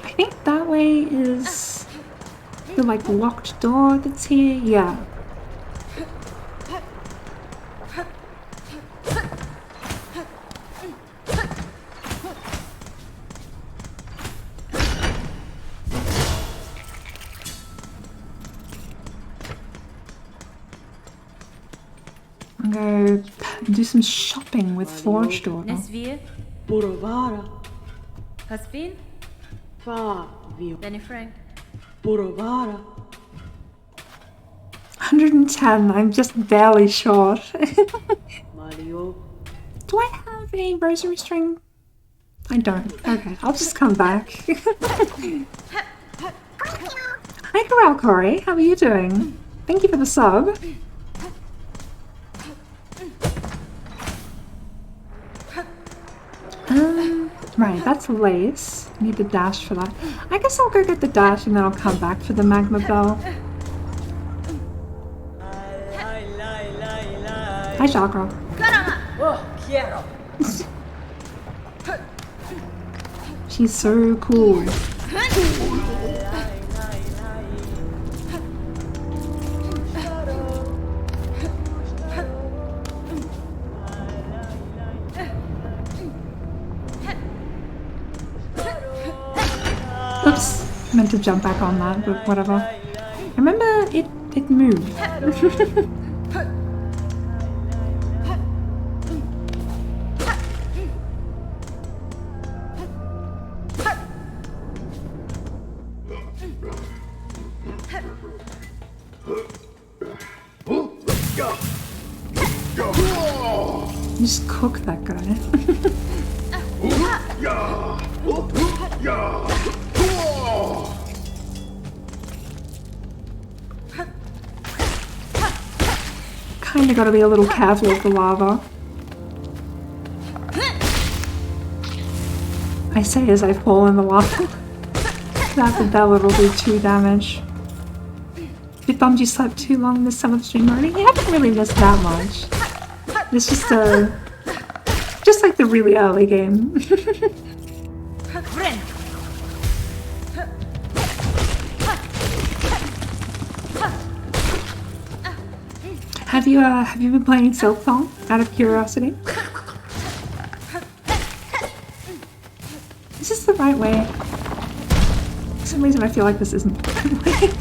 I think that way is the like locked door that's here. Yeah. I'm gonna do some shopping with Forged Order. Nesvir, Purovara, Haspin, Favio, Danny Frank. Purovara, 110, I'm just barely short. Mario, Do I have a rosary string? I don't. Okay, I'll just come back. Hi, Corral Corey. How are you doing? Thank you for the sub. Right, that's lace. Need the dash for that. I guess I'll go get the dash and then I'll come back for the magma bell. Hi, Chakra. oh, quiero. She's so cool. Oops, meant to jump back on that, but whatever. I remember it moved. Just cook that guy. Kinda gotta be a little careful with the lava. I say as I fall in the lava. That the bell will do 2 damage. Did Bumji slept too long this summer stream already? You haven't really missed that much. It's just like the really early game. Have you been playing Silksong out of curiosity? Is this the right way? For some reason I feel like this isn't the right way.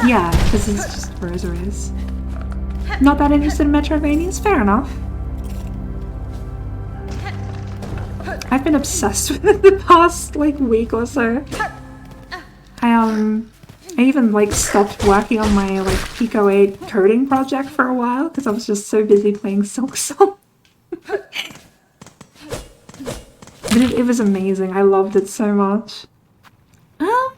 Yeah, because it's just rosaries. Not that interested in Metroidvanias? Fair enough. I've been obsessed with it the past like week or so. I even like stopped working on my like Pico 8 coding project for a while because I was just so busy playing Silksong. But it was amazing. I loved it so much. I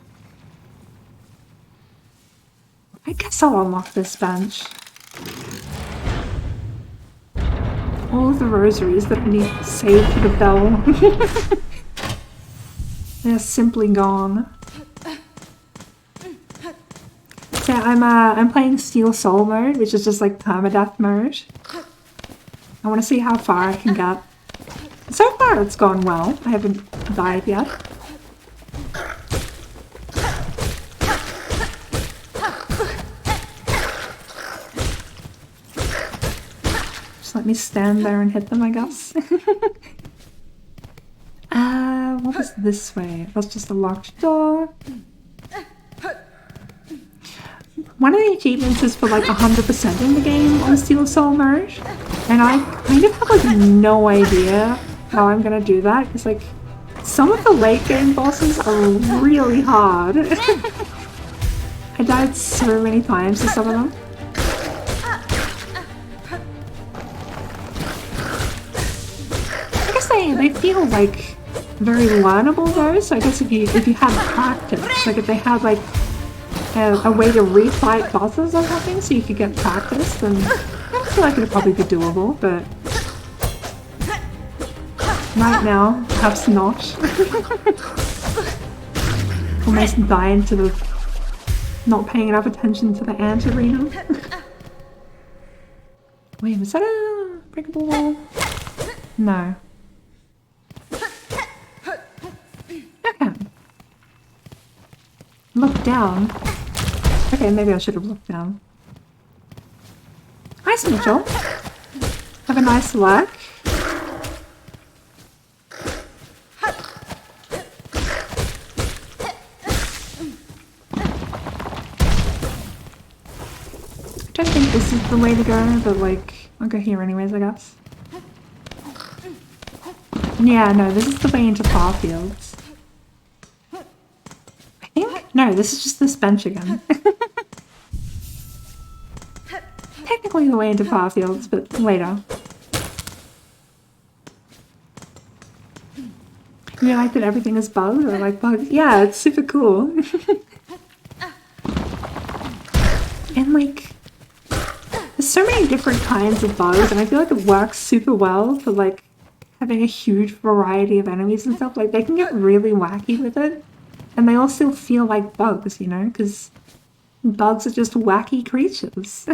guess I'll unlock this bench. All of the rosaries that I need saved for the bell. They're simply gone. So I'm playing Steel Soul mode, which is just like permadeath mode. I want to see how far I can get. So far far it's gone well. I haven't died yet. Just let me stand there and hit them, I guess. What was this way? That's just a locked door. One of the achievements is for like 100% in the game on Silksong mode, and I kind of have like no idea how I'm gonna do that because like some of the late game bosses are really hard. I died so many times to some of them. I guess they feel like very learnable though, so I guess if you have practice, like if they had like a way to refight bosses or something so you could get practice, then I feel like it'd probably be doable, but right now, perhaps not. Almost dying to the not paying enough attention to the ant arena. Wait, was that a breakable wall? No. Okay. Look down. Okay, maybe I should have looked down. Hi, Mitchell. Have a nice luck. I don't think this is the way to go, but like, I'll go here anyways, I guess. Yeah, no, this is the way into far fields. I think, no, this is just this bench again. Technically the way into far fields, but later. You like that everything is bugged, or like bugged? Yeah, it's super cool. And like, there's so many different kinds of bugs, and I feel like it works super well for like having a huge variety of enemies and stuff. Like they can get really wacky with it, and they all still feel like bugs, you know, because bugs are just wacky creatures.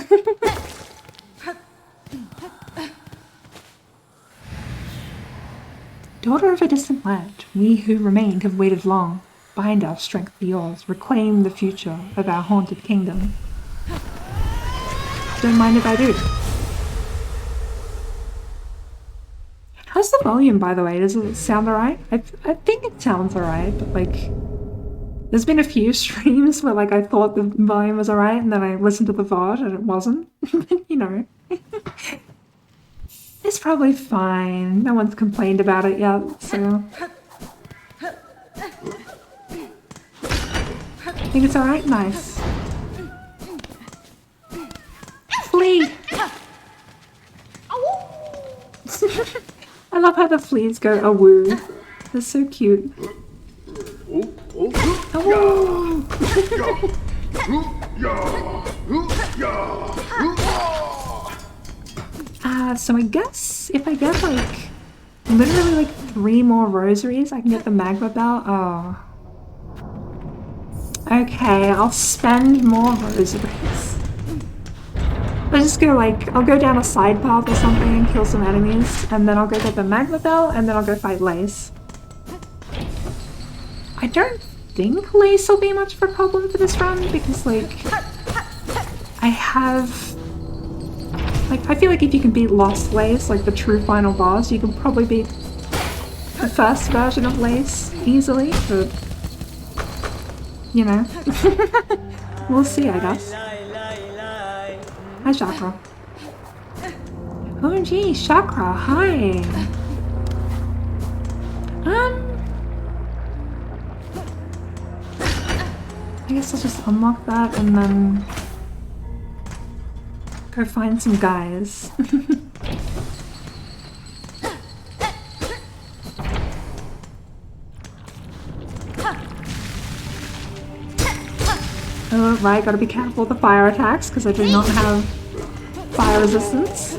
Daughter of a distant land, we who remained have waited long. Bind our strength for yours, reclaim the future of our haunted kingdom. Don't mind if I do. How's the volume, by the way? Does it sound alright? I think it sounds alright, but like, there's been a few streams where like I thought the volume was alright, and then I listened to the VOD and it wasn't. You know. It's probably fine. No one's complained about it yet, so... Think it's alright? Nice. Flea! I love how the fleas go awoo. They're so cute. So I guess if I get like literally like 3 more rosaries, I can get the magma bell. Oh. Okay, I'll spend more rosaries. I'll just go like, I'll go down a side path or something and kill some enemies, and then I'll go get the magma bell, and then I'll go fight Lace. I don't think Lace will be much of a problem for this run, because like, I have... Like, I feel like if you can beat Lost Lace, like the true final boss, you can probably beat the first version of Lace easily, but... You know. We'll see, I guess. Hi, Chakra. Oh, gee, Chakra, hi! I guess I'll just unlock that and then... go find some guys. Oh, right, gotta be careful with the fire attacks because I do not have fire resistance.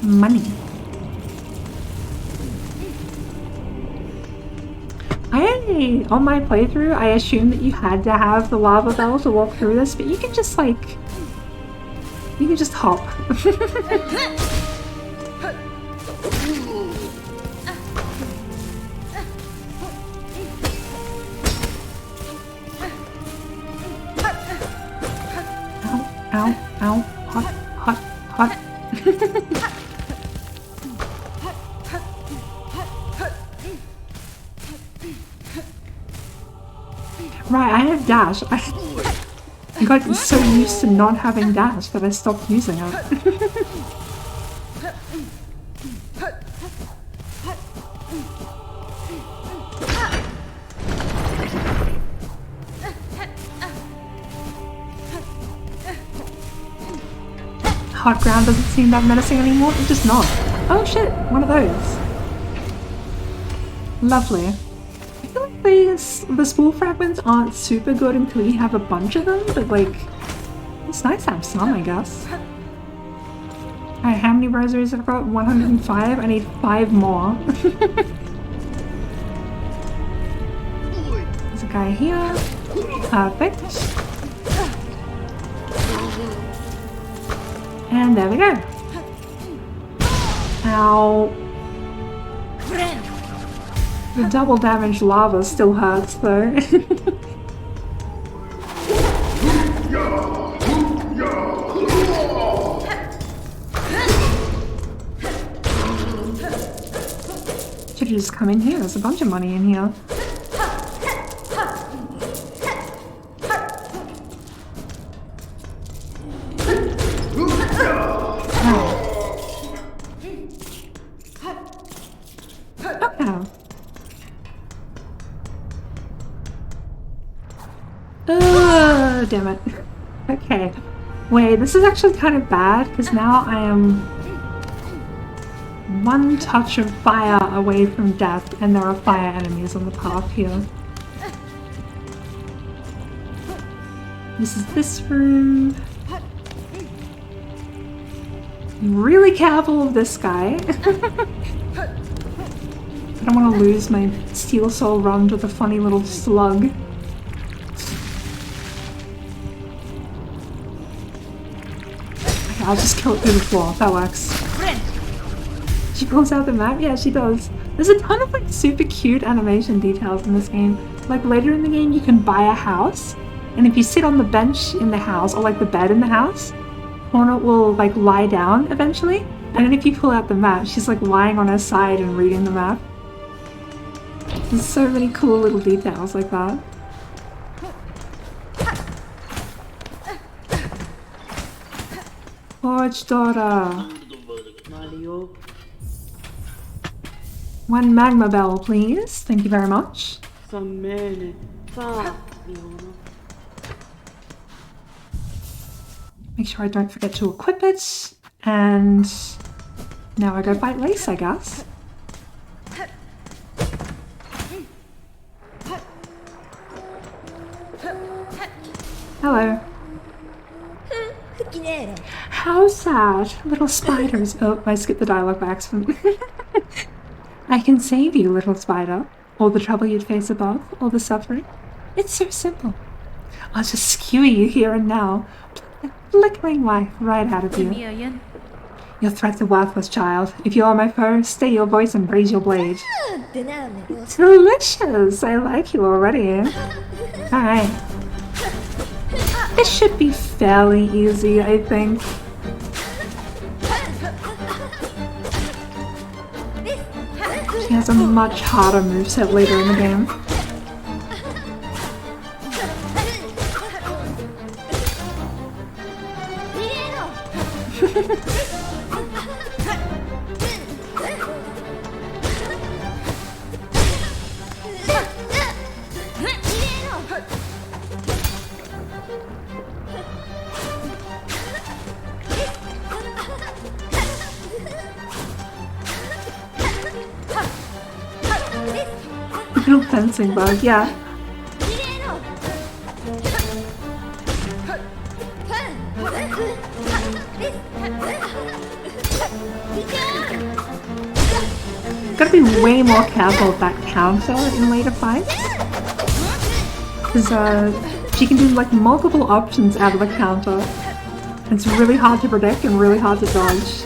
Money. On my playthrough, I assumed that you had to have the lava bell to walk through this, but you can just like You can just hop. Ow, ow, hot, hot, hot. Right, I have dash. I got so used to not having dash that I stopped using it. Hot ground doesn't seem that menacing anymore. It's just not. Oh shit, one of those. Lovely. I feel like the spool fragments aren't super good until you have a bunch of them, but like, it's nice to have some, I guess. Alright, how many rosaries have I got? 105? I need 5 more. There's a guy here. Perfect. And there we go. Ow. The double damage lava still hurts though. Should just come in here. There's a bunch of money in here. Oh, damn it. Okay. Wait, this is actually kind of bad because now I am one touch of fire away from death and there are fire enemies on the path here. This is this room. Really careful of this guy. I don't want to lose my Steel Soul run with a funny little slug. Okay, I'll just kill it through the floor. That works. She pulls out the map? Yeah, she does. There's a ton of like super cute animation details in this game. Like later in the game you can buy a house, and if you sit on the bench in the house, or like the bed in the house, Hornet will like lie down eventually, and then if you pull out the map, she's like lying on her side and reading the map. There's so many cool little details like that. Forge daughter. Mario. 1 magma bell, please. Thank you very much. Samene. Fa. Viola. Make sure I don't forget to equip it. And now I go fight Lace, I guess. Hello. How sad. Little spiders. Oh, I skipped the dialogue by accident. I can save you, little spider. All the trouble you'd face above, all the suffering. It's so simple. I'll just skewer you here and now. Pluck the flickering life right out of you. Your threats are worthless, child. If you are my foe, stay your voice and raise your blade. Delicious! I like you already. Alright. This should be fairly easy, I think. She has a much harder moveset later in the game. Little fencing bug, yeah. Gotta be way more careful of that counter in later fights. Because she can do like multiple options out of the counter. It's really hard to predict and really hard to dodge.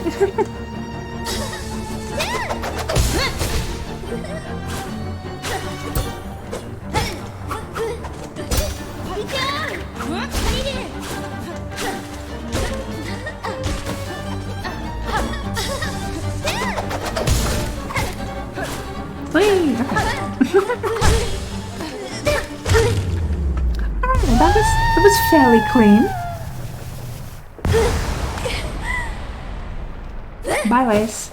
Whee! Okay. Alright, that was fairly clean. Bye, Lace.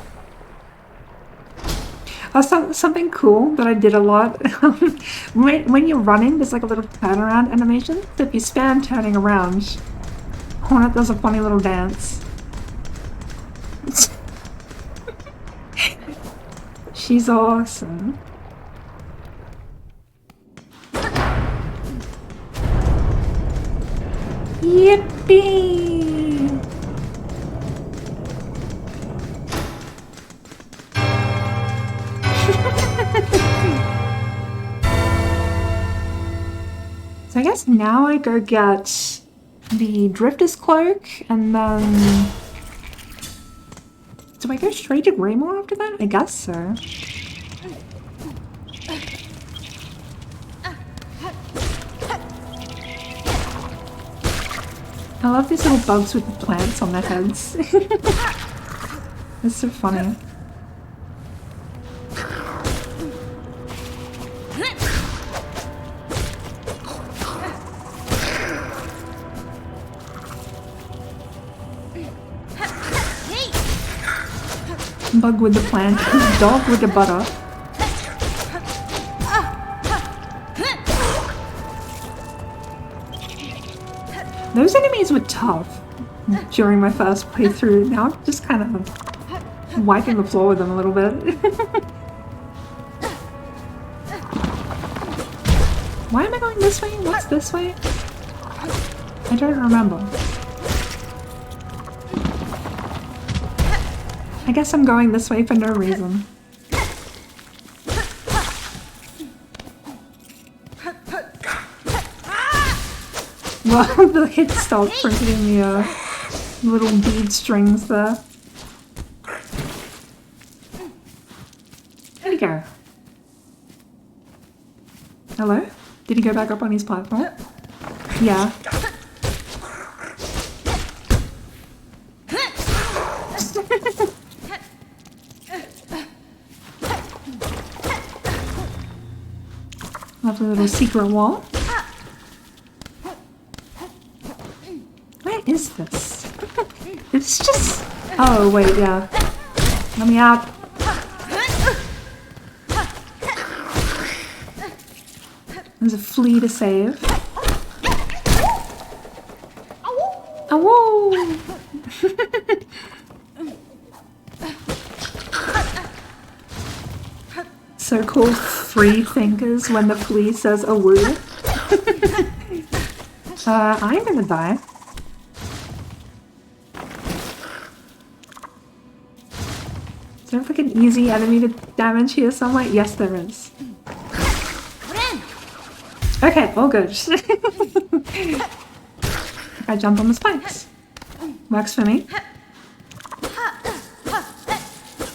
Something cool that I did a lot. when you're running, there's like a little turnaround animation. So if you spam turning around, Hornet does a funny little dance. She's awesome. Yippee! So I guess now I go get the Drifter's Cloak, and then... Do I go straight to Greymore after that? I guess so. I love these little bugs with the plants on their heads. It's so funny. Bug with the plant, dog with the butter. Those enemies were tough during my first playthrough. Now I'm just kind of wiping the floor with them a little bit. Why am I going this way? What's this way? I don't remember. I guess I'm going this way for no reason. Well, the hit stopped from hitting the little bead strings there. Where'd he go? Hello? Did he go back up on his platform? Yeah. Lovely little secret wall. Where is this? It's just... Oh, wait, yeah. Let me out. There's a flea to save. Ow! So called free thinkers when the flea says a woo. I'm gonna die. Is there like an easy enemy to damage here somewhere? Yes, there is. Okay, all good. I jump on the spikes. Works for me.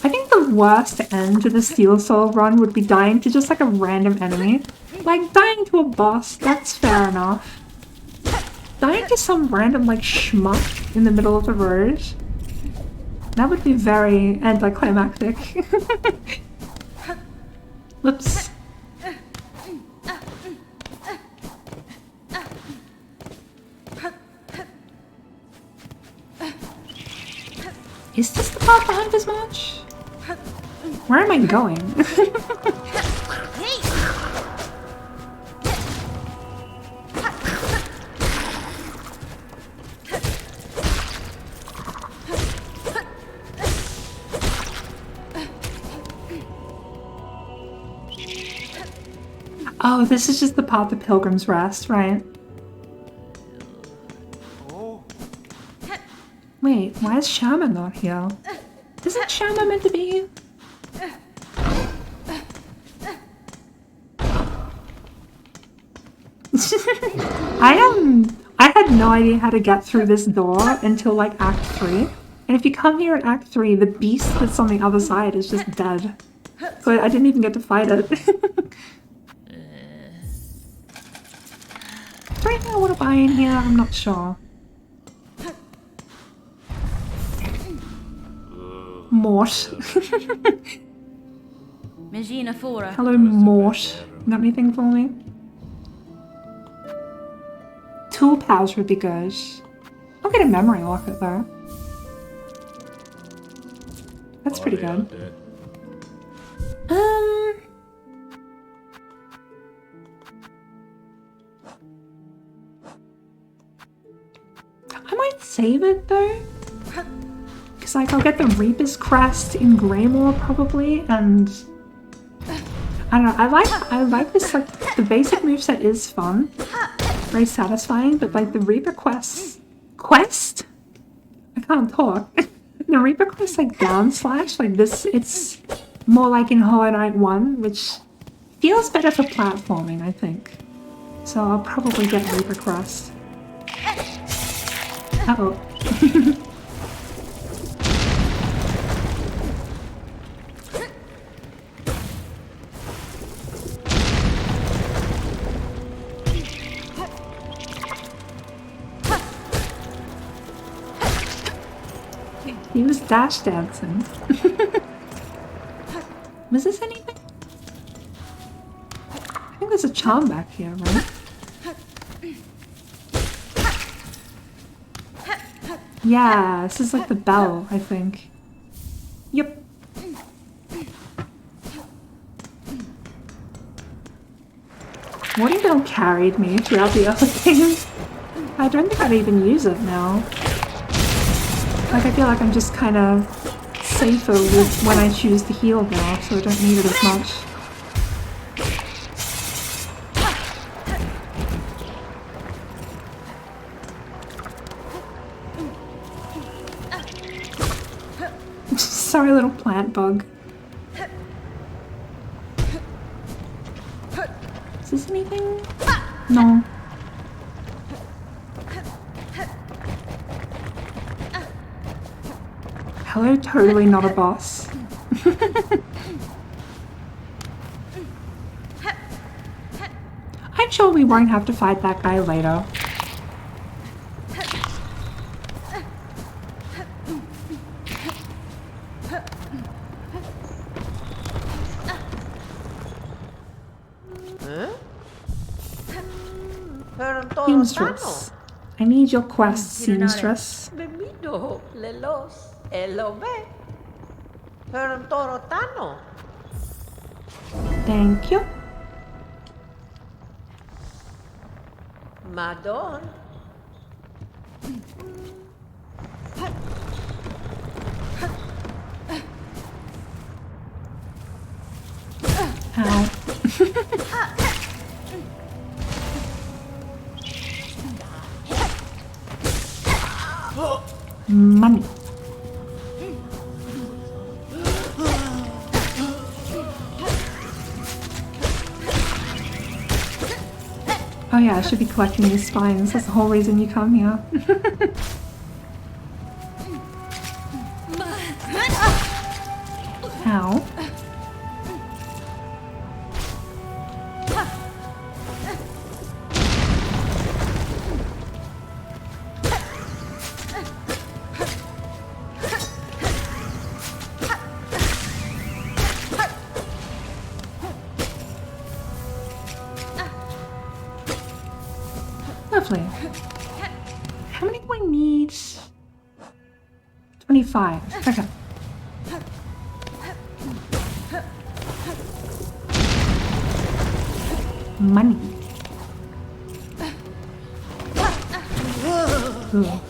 I think the worst end to the Steel Soul run would be dying to just like a random enemy. Like dying to a boss, that's fair enough. Dying to some random like schmuck in the middle of the road, that would be very anticlimactic. Whoops. Is this the path behind this match? Where am I going? Oh, this is just the path to Pilgrim's Rest, right? Wait, why is Shaman not here? Isn't Shaman meant to be here? I had had no idea how to get through this door until like Act 3. And if you come here at Act 3, the beast that's on the other side is just dead. So I didn't even get to fight it. Is there anything I want to buy in here? I'm not sure. Mort. Hello, Mort. Got anything for me? Tool pals would be good. I'll get a memory locket though. That's pretty good. I might save it though. Because like I'll get the Reaper's Crest in Greymore probably, and I don't know, I like this, like the basic moveset is fun. Very satisfying, but like the Reaper Quest? I can't talk. The Reaper Quest like down slash, like this, it's more like in Hollow Knight 1, which feels better for platforming, I think. So I'll probably get Reaper Crest. Uh-oh. He was dash dancing. Was this anything? I think there's a charm back here, right? Yeah, this is like the bell, I think. Yep. Water Bell carried me throughout the other things. I don't think I'd even use it now. Like, I feel like I'm just kind of safer with when I choose to heal now, so I don't need it as much. Sorry, little plant bug. Is this anything? No. Hello, totally not a boss. I'm sure we won't have to fight that guy later. Seamstress. I need your quest, Seamstress. Thank you. Madon. Ow. Money. Oh yeah, I should be collecting these spines. That's the whole reason you come here. Ow. Lovely. How many do I need? 25. Okay. Money. Ooh.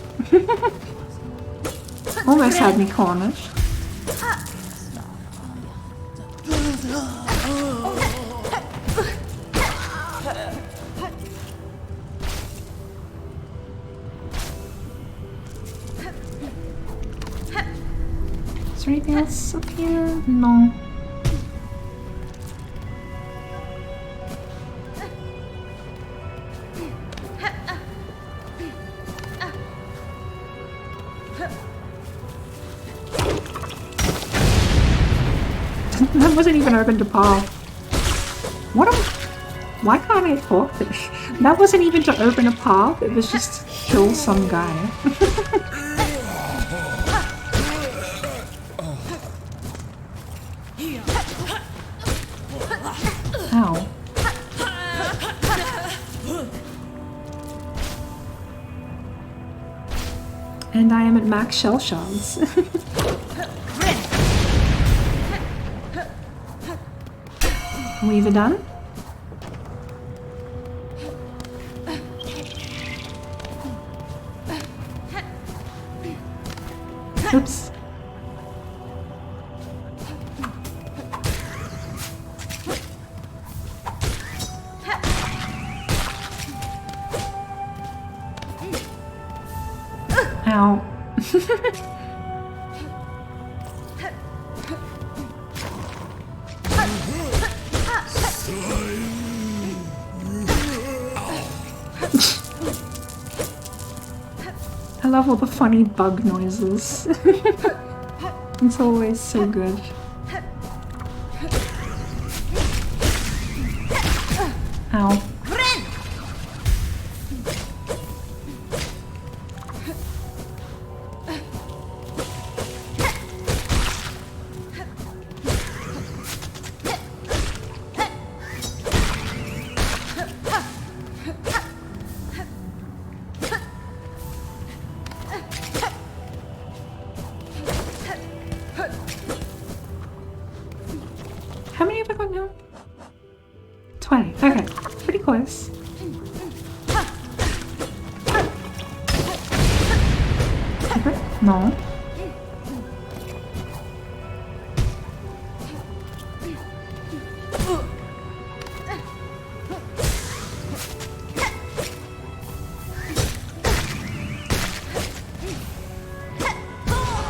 Almost had me cornered. Is there anything else up here? No. That wasn't even open to path. What am... Why can't I talk? That wasn't even to open a path, it was just kill some guy. Ow. And I am at max shell shards. Are we even done? Oops. Ow. I love all the funny bug noises. It's always so good. Ow. How many have I got now? 20. Okay, pretty close. Okay. No.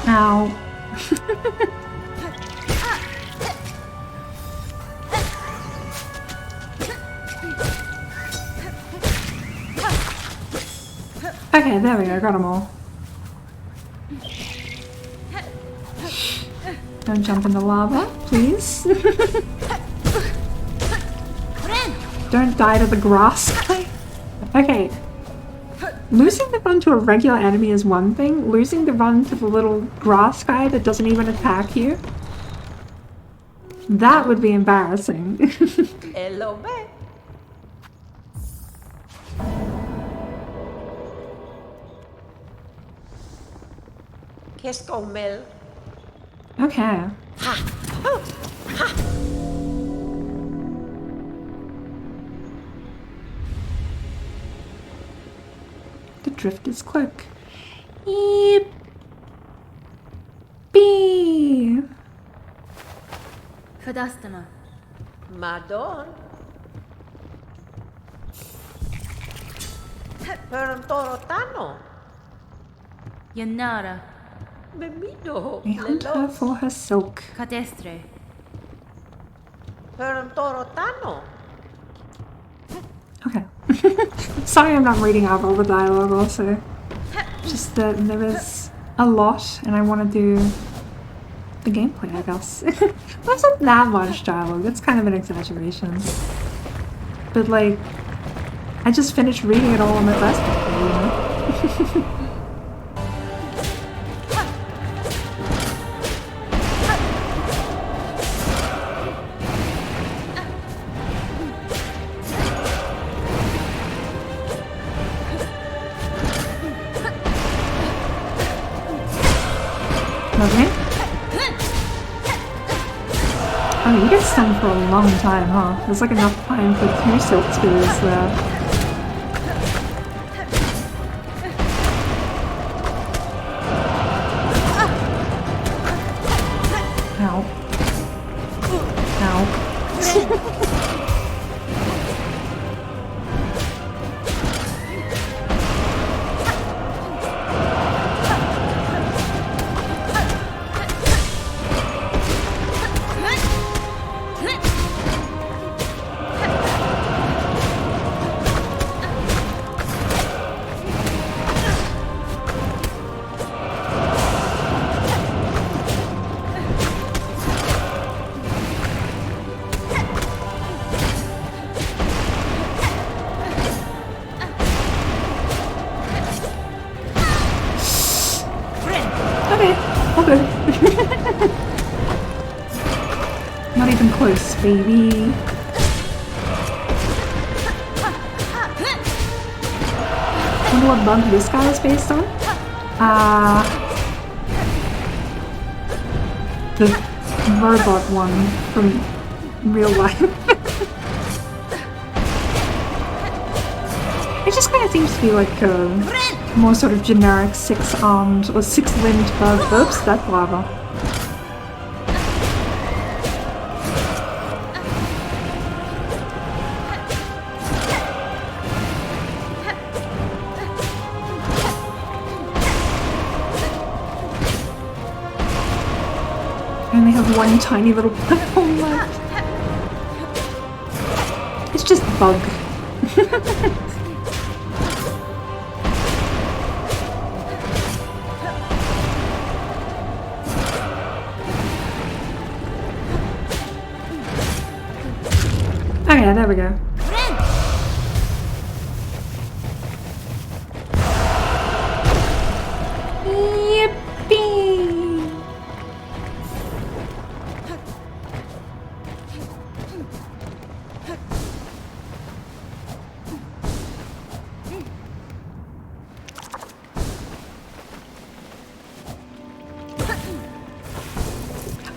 Ow. Okay, there we go, got them all. Don't jump in the lava, please. Don't die to the grass guy. Okay. Losing the run to a regular enemy is one thing. Losing the run to the little grass guy that doesn't even attack you, that would be embarrassing. Hello, babe. Qu'est-ce qu'on mêle? Okay. The Drifter's Cloak. Yippee! Fadastama. Madon. Pero Torotano. Yanara. Bemido. A hunter for her silk. Cadestre. Pero Torotano. Okay. Sorry I'm not reading out all the dialogue also. Just that there is a lot and I want to do the gameplay, I guess. There's not that much dialogue, it's kind of an exaggeration. But like, I just finished reading it all on my first playthrough, you know? Okay. Oh, you get stung for a long time, huh? There's like enough time for 2 silk spears there. Ow. Ow. Not even close, baby. Wonder what bug this guy is based on? The robot one from real life. It just kind of seems to be like a more sort of generic six-armed or six-limbed bug. Oops, that's lava. I only have one tiny little platform left. It's just a bug. Okay, there we go. Yippee!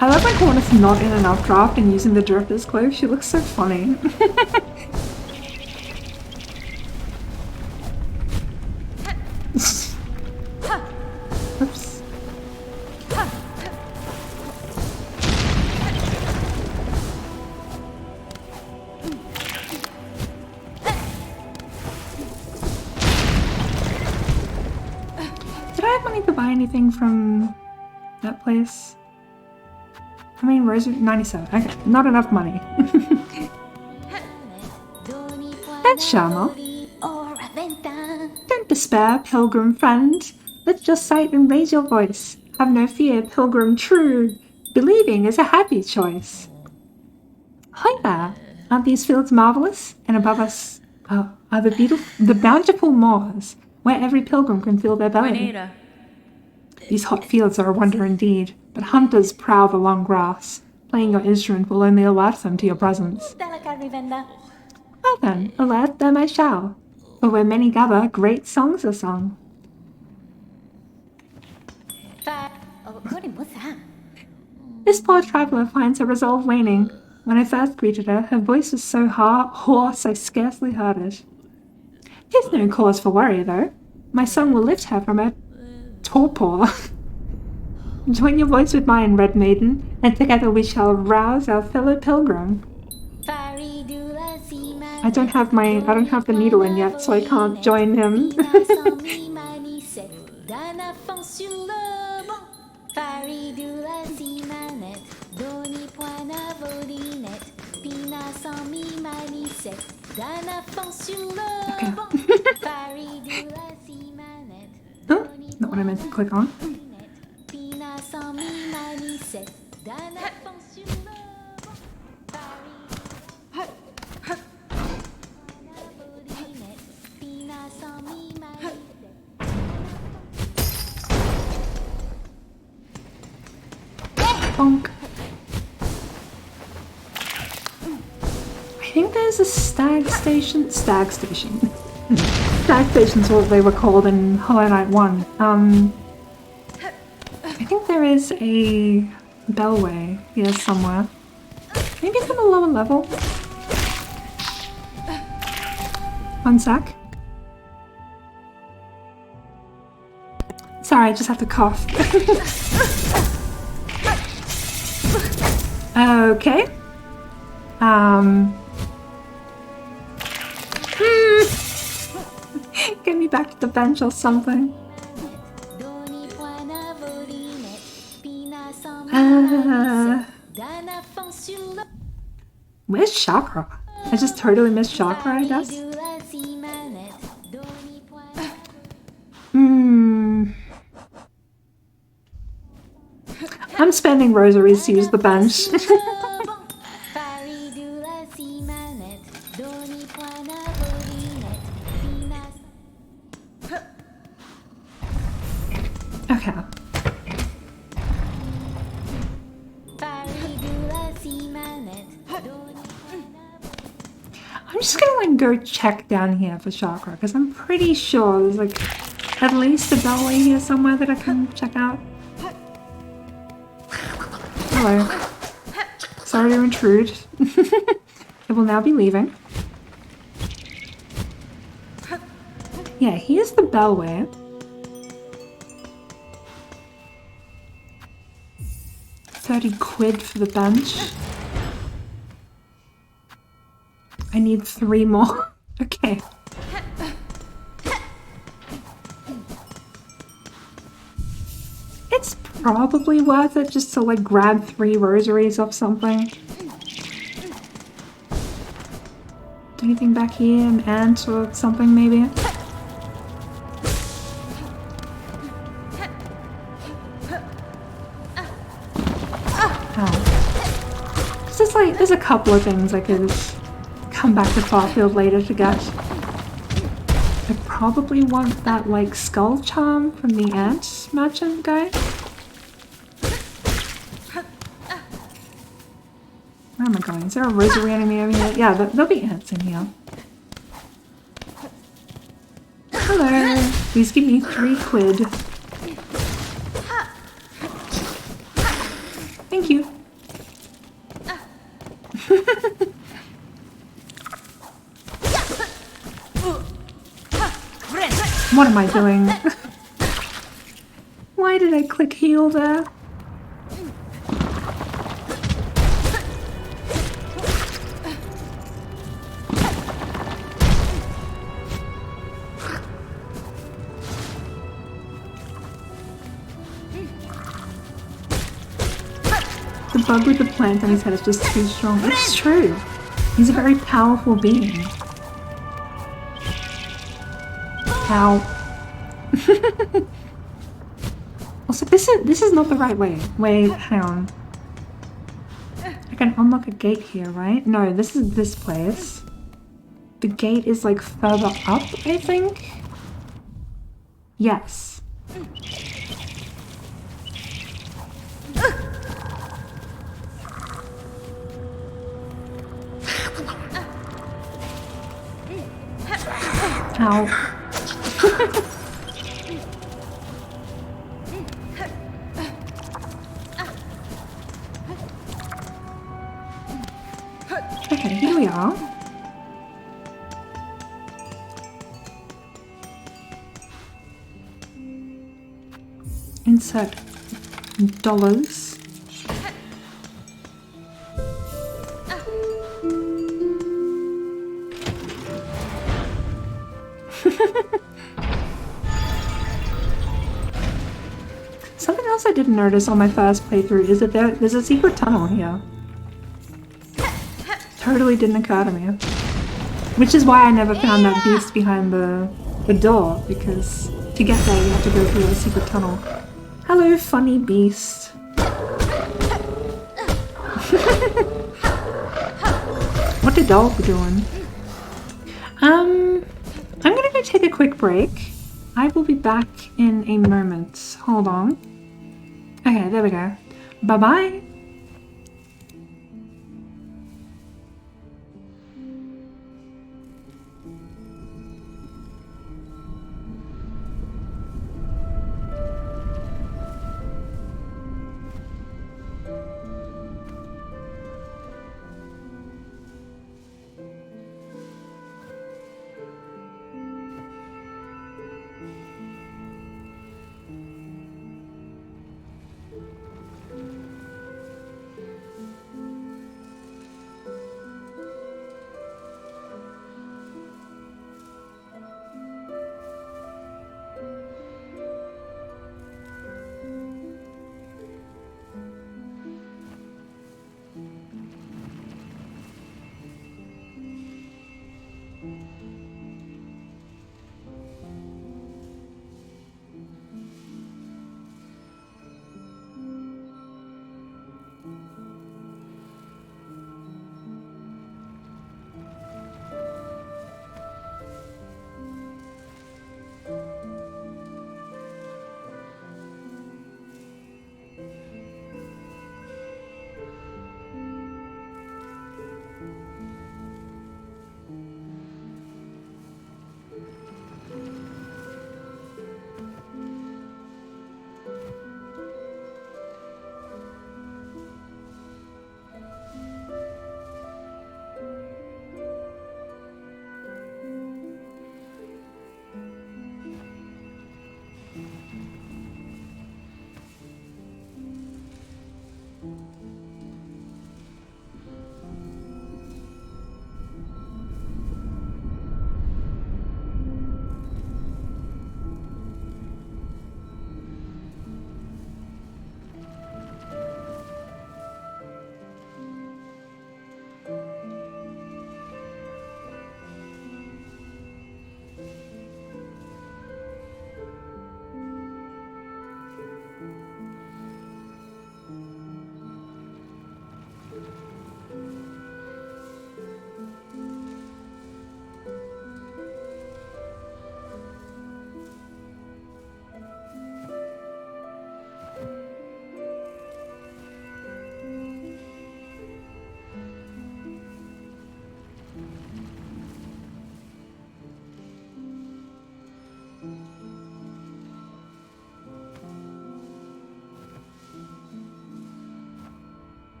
I love my Cornus not in an updraft and using the Drifter's Cloak. She looks so funny. Oops. Did I have money to buy anything from that place? I mean, where's 97? Okay, not enough money. That's Shama. Don't despair, pilgrim friend. Lift your sight and raise your voice. Have no fear, pilgrim true. Believing is a happy choice. Hi there. Aren't these fields marvelous? And above us are the bountiful moors, where every pilgrim can feel their belly. Buenera. These hot fields are a wonder indeed, but hunters prowl the long grass. Playing your instrument will only alert them to your presence. Well then, alert them I shall, for where many gather, great songs are sung. This poor traveller finds her resolve waning. When I first greeted her, her voice was so hoarse I scarcely heard it. There's no cause for worry, though. My song will lift her from her torpor. Join your voice with mine, Red Maiden, and together we shall rouse our fellow pilgrim. I don't have the needle in yet, so I can't join him. Okay. Oh, not what I meant to click on. Bonk. I think there's a stag station. Stag station's what they were called in Hollow Knight 1. I think there is a bellway here somewhere. Maybe it's on a lower level. One sec. Sorry, I just have to cough. Okay. Get me back to the bench or something. Where's Chakra? I just totally missed Chakra, I guess. I'm spending rosaries to use the bench. Okay. I'm just gonna like go check down here for chakra because I'm pretty sure there's like at least a bellway here somewhere that I can check out. Hello. Sorry to intrude. It will now be leaving. Yeah, here's the bellway. £30 for the bench. I need 3 more. Okay. It's probably worth it just to like grab 3 rosaries off something. Anything back here? An ant or something maybe? Oh. There's like, there's a couple of things I could come back to Farfield later to get. I probably want that like skull charm from the ant merchant guy. Where am I going? Is there a rosary enemy over here? Yeah, there'll be ants in here. Hello! Please give me £3. Thank you. What am I doing? Why did I click heal there? The bug with the plant on his head is just too strong. It's true. He's a very powerful being. Ow. Also, this is not the right way. Wait, hang on. I can unlock a gate here, right? No, this is this place. The gate is like further up, I think? Yes. Ow. Okay, here we are. Insert dollars. Something else I didn't notice on my first playthrough is that there's a secret tunnel here. Totally didn't occur to me. Which is why I never found that beast behind the door, because to get there you have to go through a secret tunnel. Hello, funny beast. What did Doll be doing? I'm gonna go take a quick break. I will be back in a moment. Hold on. Okay, there we go. Bye-bye.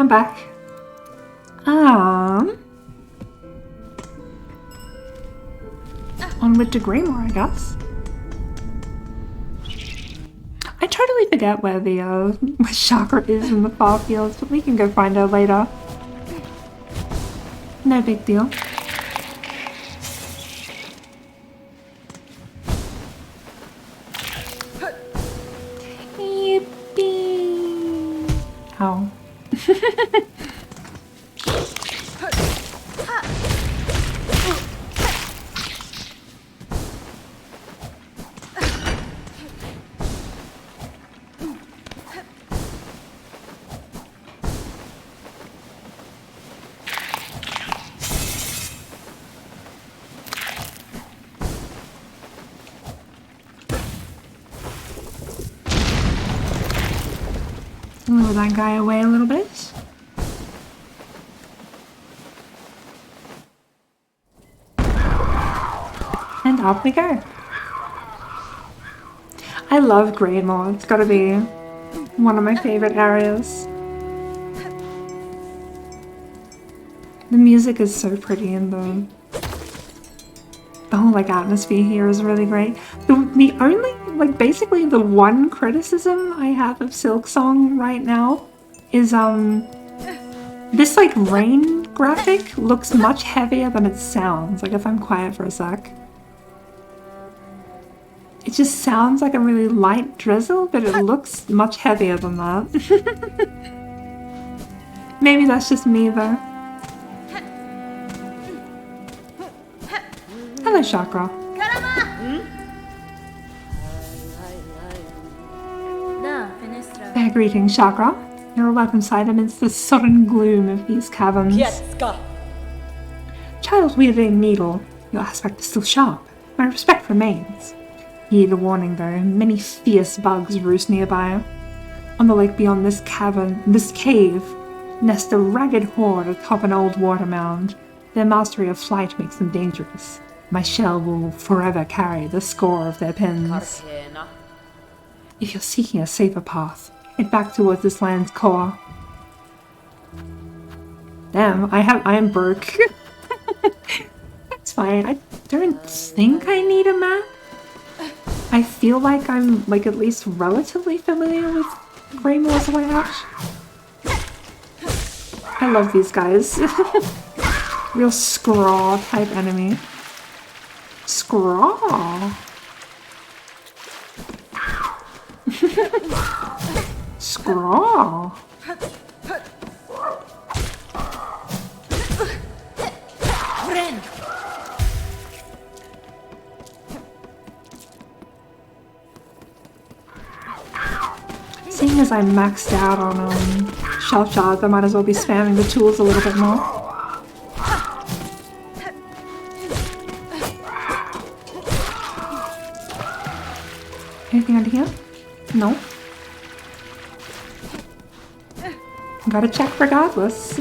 I'm back. Onward to Greymore, I guess. I totally forget where the where Chakra is in the far fields, but we can go find her later. No big deal. Yippee! Ow. Lure that guy away a little bit. And up we go. I love Greymore. It's gotta be one of my favorite areas. The music is so pretty and the whole like atmosphere here is really great. The only, like basically the one criticism I have of Silksong right now is this like rain graphic looks much heavier than it sounds. Like if I'm quiet for a sec. It just sounds like a really light drizzle, but it looks much heavier than that. Maybe that's just me though. Hello, Chakra. Fair greetings, Chakra. You're a welcome sight amidst the sudden gloom of these caverns. Child wielding needle, your aspect is still sharp. My respect remains. Heed a warning though, many fierce bugs roost nearby. On the lake beyond this cave, nest a ragged horde atop an old water mound. Their mastery of flight makes them dangerous. My shell will forever carry the score of their pins. If you're seeking a safer path, head back towards this land's core. Damn, I am broke. That's fine. I don't think I need a map. I feel like I'm like at least relatively familiar with Greymoor's layout. I love these guys. Real scraw type enemy. Scraw. Scraw. Seeing as I'm maxed out on shelf shards, I might as well be spamming the tools a little bit more. Anything under here? No. Gotta check regardless.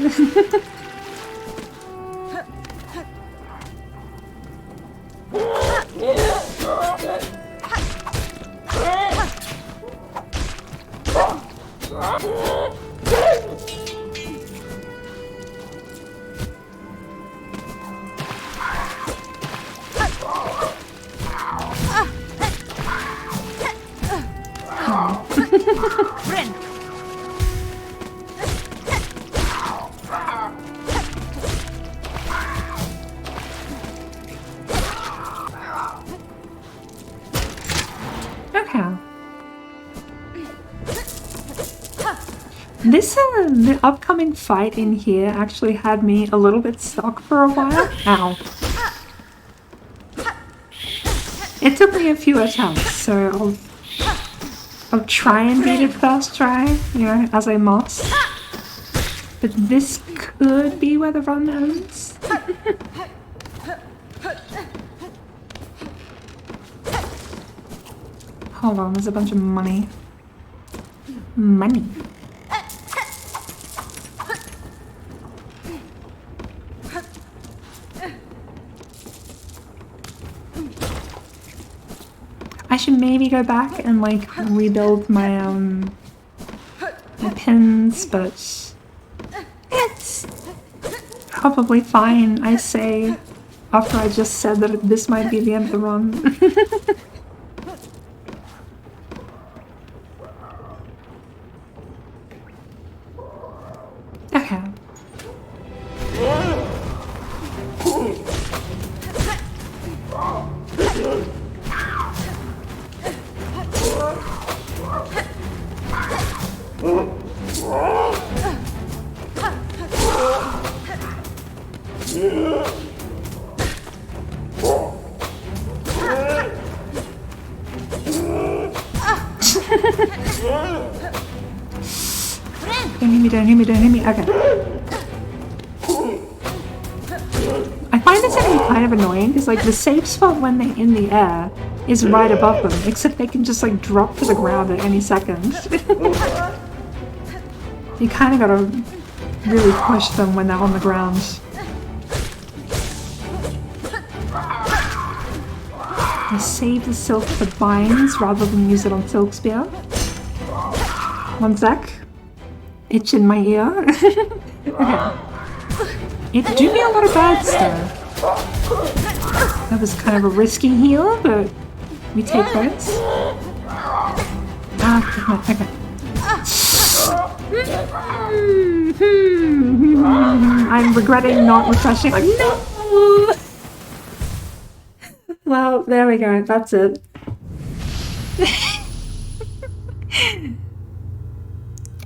This, the upcoming fight in here actually had me a little bit stuck for a while. Ow. It took me a few attempts, so I'll try and beat it first try, you know, as I must. But this could be where the run ends. Hold on, there's a bunch of money. Money. I should maybe go back and like rebuild my my pins, but probably fine, I say, after I just said that this might be the end of the run. Okay. Don't hit me. Okay. I find this enemy kind of annoying because like the safe spot when they're in the air is right above them, except they can just like drop to the ground at any second. You kind of gotta really push them when they're on the ground. I save the silk for binds rather than use it on Silk Spear. One sec. Itch in my ear. Okay. It do me a lot of bad stuff. That was kind of a risky heal, but we take those. Ah, okay. I'm regretting not refreshing. No! Well, there we go. That's it.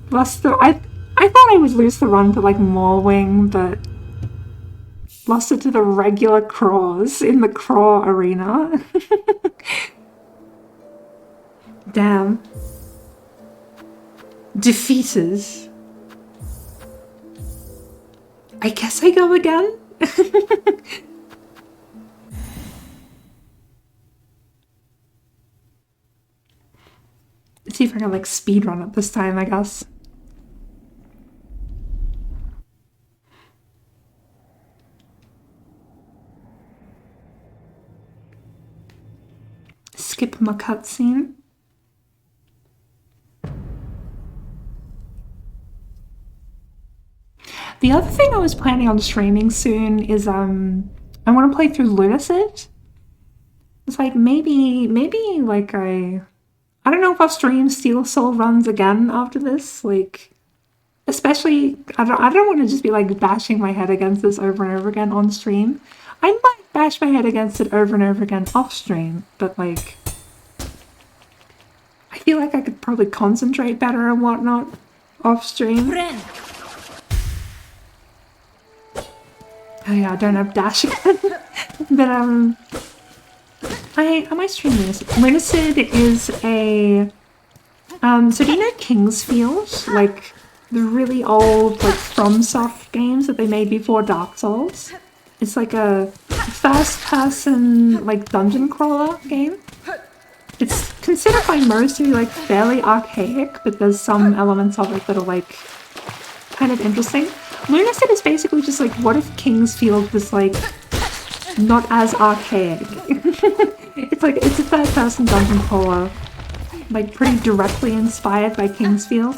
Lost the... I thought I would lose the run to like Maulwing, but lost it to the regular craws in the craw arena. Damn. Defeated. I guess I go again? Let's see if I can like speedrun it this time, I guess. Skip my cutscene. The other thing I was planning on streaming soon is I want to play through Lunacid. It's like maybe like I don't know if I'll stream Steel Soul runs again after this. Like, especially I don't want to just be like bashing my head against this over and over again on stream. I might bash my head against it over and over again off stream, but like I feel like I could probably concentrate better and whatnot off stream. Oh yeah, I don't have dash again. But I might stream Lunacid. Lunacid is a so do you know Kingsfield? Like the really old like FromSoft games that they made before Dark Souls? It's like a first-person like dungeon crawler game. It's considered by most to be like fairly archaic, but there's some elements of it that are like kind of interesting. Lunacid is basically just like, what if Kingsfield was like not as archaic? It's like it's a third-person dungeon crawler, like pretty directly inspired by Kingsfield,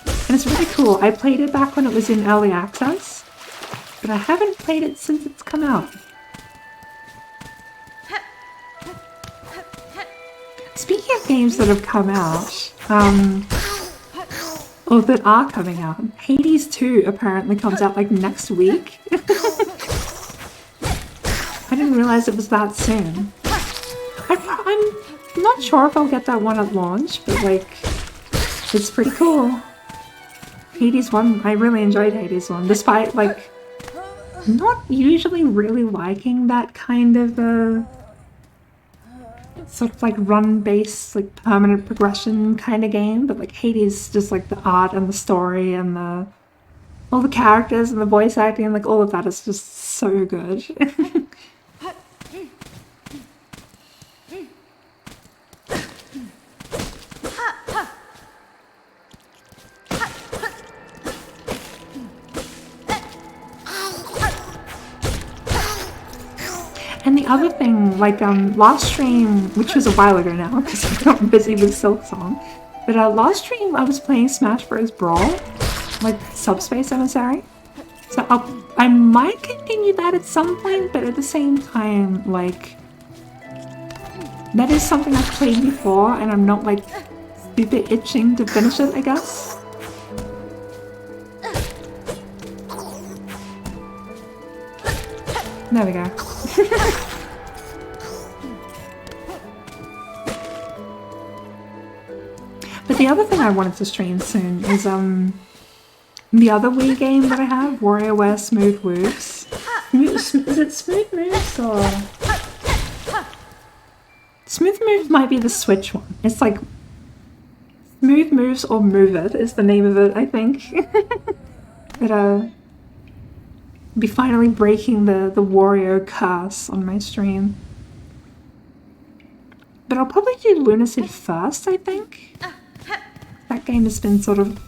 and it's really cool. I played it back when it was in early access, but I haven't played it since it's come out. Speaking of games that have come out, or that are coming out, Hades 2 apparently comes out like next week. I didn't realize it was that soon. I'm not sure if I'll get that one at launch, but like, it's pretty cool. Hades 1, I really enjoyed Hades 1, despite like not usually really liking that kind of sort of like run-based, like permanent progression kind of game, but like Hades, just like the art and the story and all the characters and the voice acting and like all of that is just so good. And the other thing, like last stream, which was a while ago now because I got busy with Silksong, but last stream I was playing Smash Bros. Brawl, like Subspace Emissary, So I might continue that at some point, but at the same time, like, that is something I've played before, and I'm not, like, super itching to finish it, I guess. There we go. But the other thing I wanted to stream soon is, the other Wii game that I have, WarioWare Smooth Moves. Is it Smooth Moves or... Smooth Moves might be the Switch one. It's like... Smooth Moves or Move It is the name of it, I think. But, be finally breaking the Wario curse on my stream. But I'll probably do Lunacy first, I think. That game has been sort of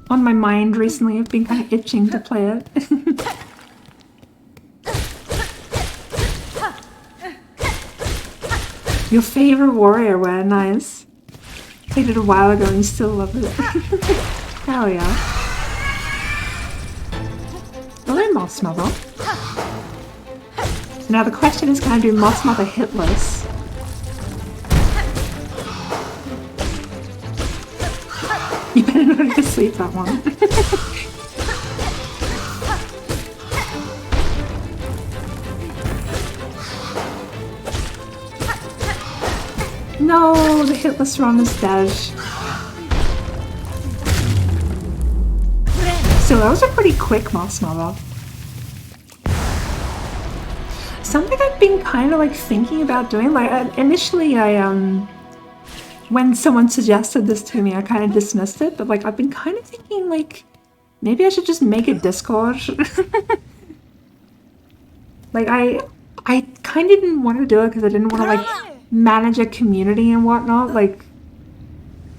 on my mind recently. I've been kind of itching to play it. Your favorite WarioWare, nice. Played it a while ago and you still love it. Hell yeah. Hello, Moss Mother. So now the question is, can I do Moss Mother hitless? You better not go to sleep, that one. No, the hitless run is dead. So that was a pretty quick Moss Mother. Something I've been kind of like thinking about doing, like initially when someone suggested this to me, I kind of dismissed it, but like I've been kind of thinking like maybe I should just make a Discord. Like I kind of didn't want to do it because I didn't want to like manage a community and whatnot. Like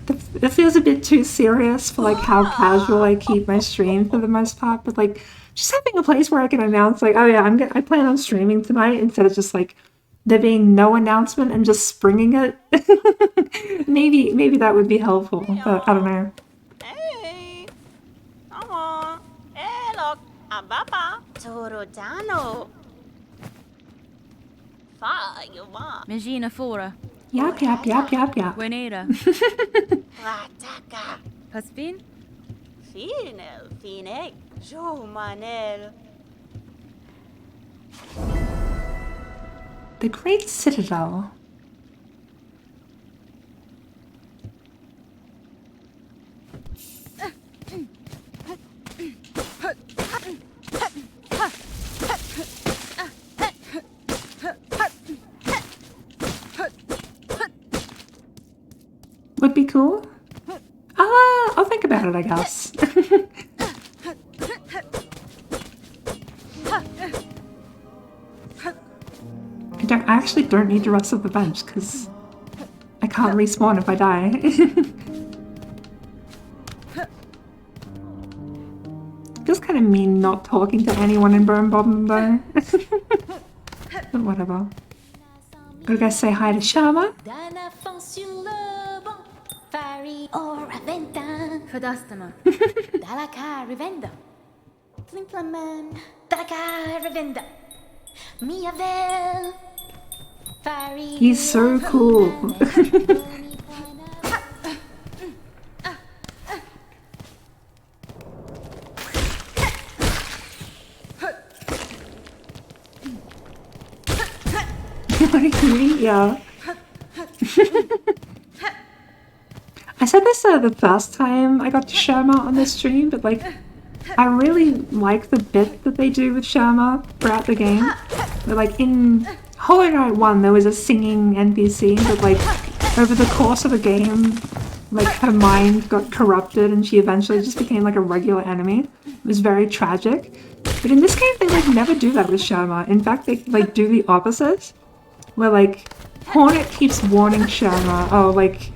it feels a bit too serious for like how casual I keep my stream for the most part. But like just having a place where I can announce like, oh yeah, I plan on streaming tonight, instead of just like there being no announcement and just springing it. maybe that would be helpful, but I don't know. Hey, come on. Hey, look, Ababa, Torodano. Fire, Magina Fora. Yap. Guenera. Rataka, Paspin. Fine, Jomanel. The Great Citadel. Would be cool. I'll think about it, I guess. I actually don't need the rest of the bench because I can't respawn if I die. Feels kind of mean not talking to anyone in Burn Bottom though. But whatever. Gotta go say hi to Sharma. Fadastama. Dalaka rivenda. Flimplaman. Dalaka rivenda. Miavel. He's so cool. Yeah. I said this the first time I got to Sharma on this stream, but like I really like the bit that they do with Sharma throughout the game. But like in Hollow Knight 1 there was a singing NPC, but like over the course of the game, like her mind got corrupted and she eventually just became like a regular enemy. It was very tragic. But in this game they like never do that with Sharma. In fact they like do the opposite. Where like Hornet keeps warning Sharma, oh like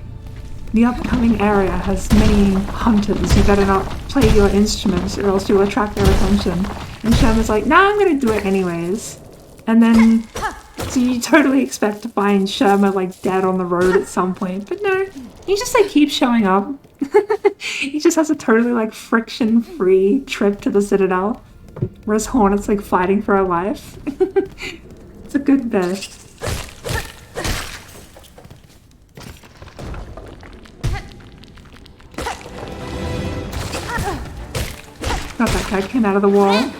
the upcoming area has many hunters, you better not play your instruments or else you'll attract their attention. And Sharma's like, nah, I'm gonna do it anyways. And then, so you totally expect to find Sharma like dead on the road at some point, but no, he just like keeps showing up. He just has a totally like friction-free trip to the Citadel. Whereas Hornet's like fighting for her life. It's a good bit. God, that guy came out of the wall.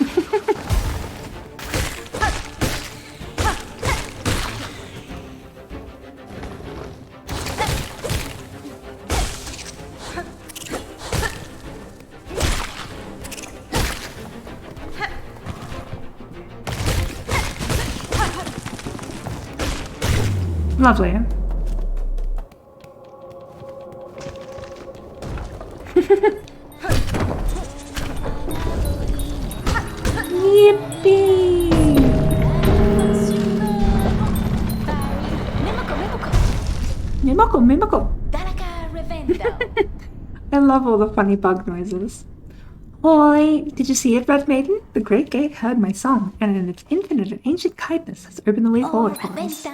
Lovely. Yippee! Mimoko, Mimoko! I love all the funny bug noises. Oi! Did you see it, Red Maiden? The Great Gate heard my song, and in its infinite and ancient kindness has opened the way forward for us.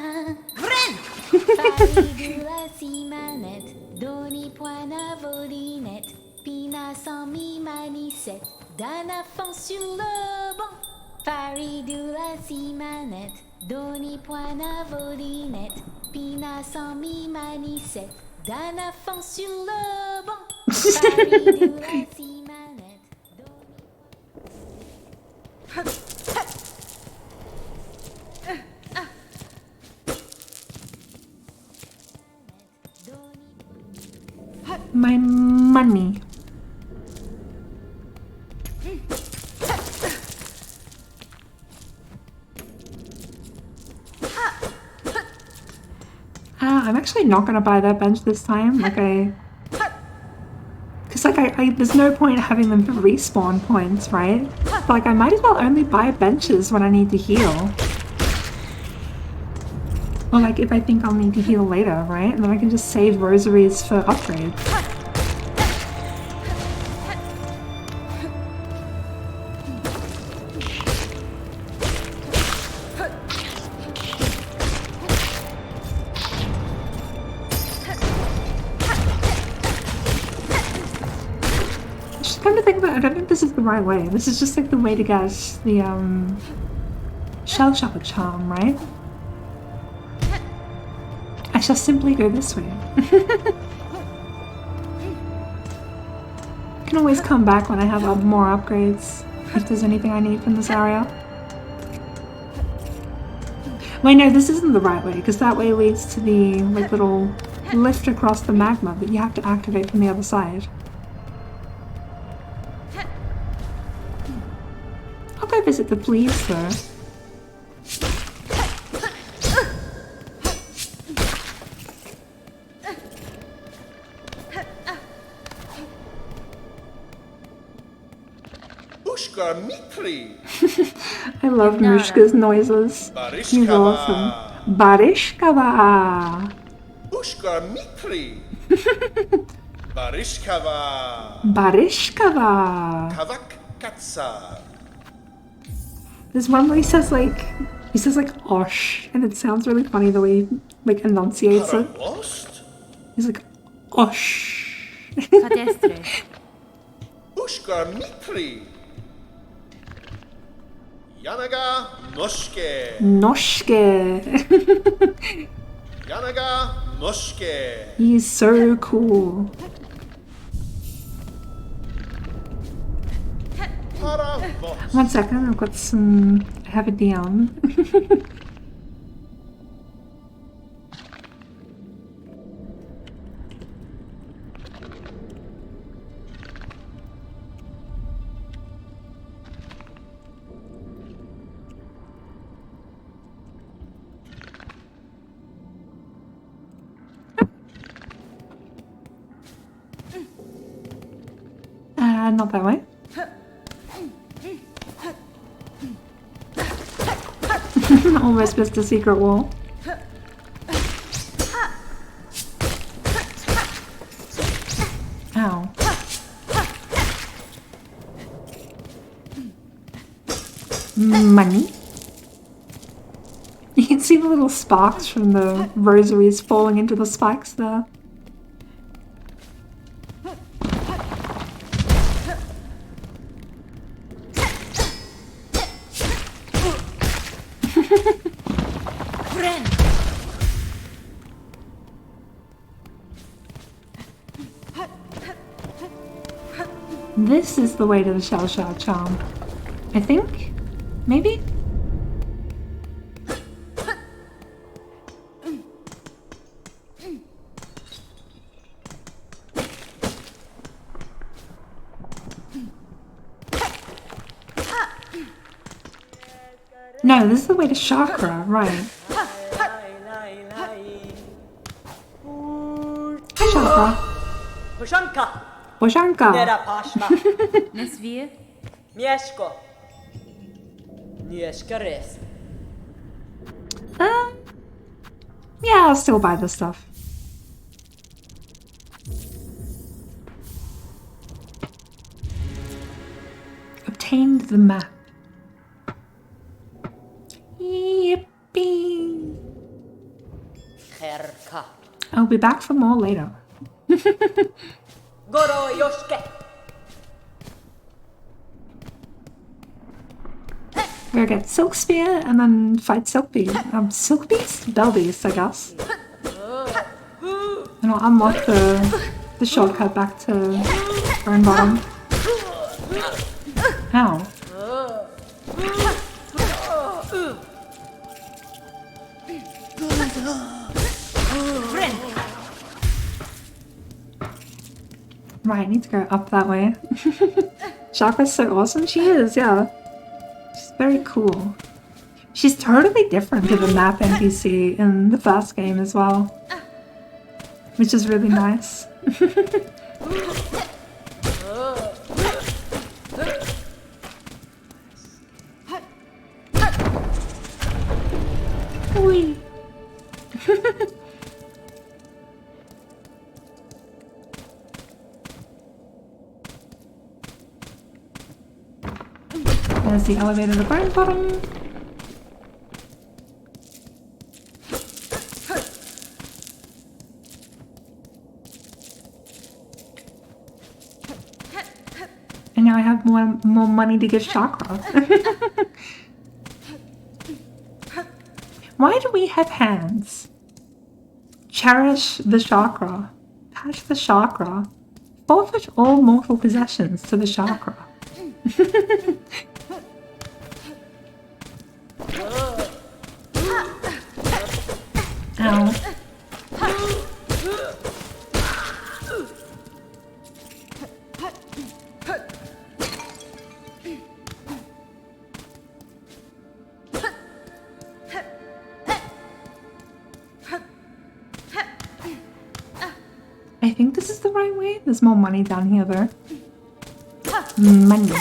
My money. I'm actually not gonna buy that bench this time. Because there's no point having them for respawn points, right? But, like, I might as well only buy benches when I need to heal. Or like if I think I'll need to heal later, right? And then I can just save rosaries for upgrades. Come to think about it, I don't think this is the right way. This is just like the way to get the shell shocker charm, right? I shall simply go this way. I can always come back when I have more upgrades, if there's anything I need from this area. Wait, no, this isn't the right way, because that way leads to the like little lift across the magma that you have to activate from the other side. I'll go visit the fleas though. I love Mushka's noises. He's awesome. Barishkava. Barishkava. There's one where he says like osh, and it sounds really funny the way he like enunciates it. He's like osh. Yanaga Noshke. Noshke. Yanaga Noshke. He's so cool. 1 second, I've got some. I have it down. Not that way. Almost missed a secret wall. Ow. Money. You can see the little sparks from the rosaries falling into the spikes there. Friend. This is the way to the Shell Shock Charm. I think? Maybe? No, this is the way to Chakra, right. Chakra. Pushanka. Boshanka. Nera pashma. Nesvir. Mieszko. Nieskares. Yeah, I'll still buy this stuff. Obtained the map. Yippee! Herka. I'll be back for more later. Goro Yoshke. We're gonna get Silk Spear and then fight Silk Beast. Silk Beast? Bell Beast, I guess. And I'll unlock the shortcut back to Burn Bottom. Ow. Right, I need to go up that way. Chakra's so awesome. She is, yeah. She's very cool. She's totally different to the map NPC in the first game as well. Which is really nice. Whee! There's the elevator to Burn Bottom. And now I have more money to give Chakra. Why do we have hands? Cherish the Chakra. Patch the Chakra. Forfeit all mortal possessions to the Chakra. Ow. I think this is the right way. There's more money down here though. Money.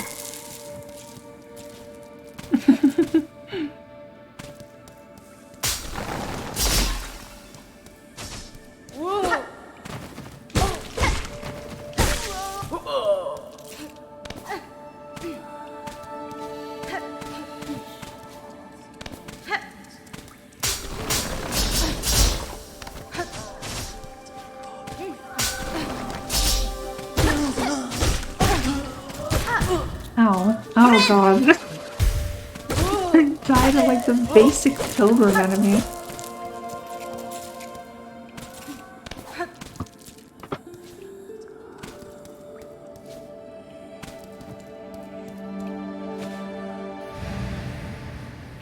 Ow. Oh god. I died at like the basic pilgrim enemy.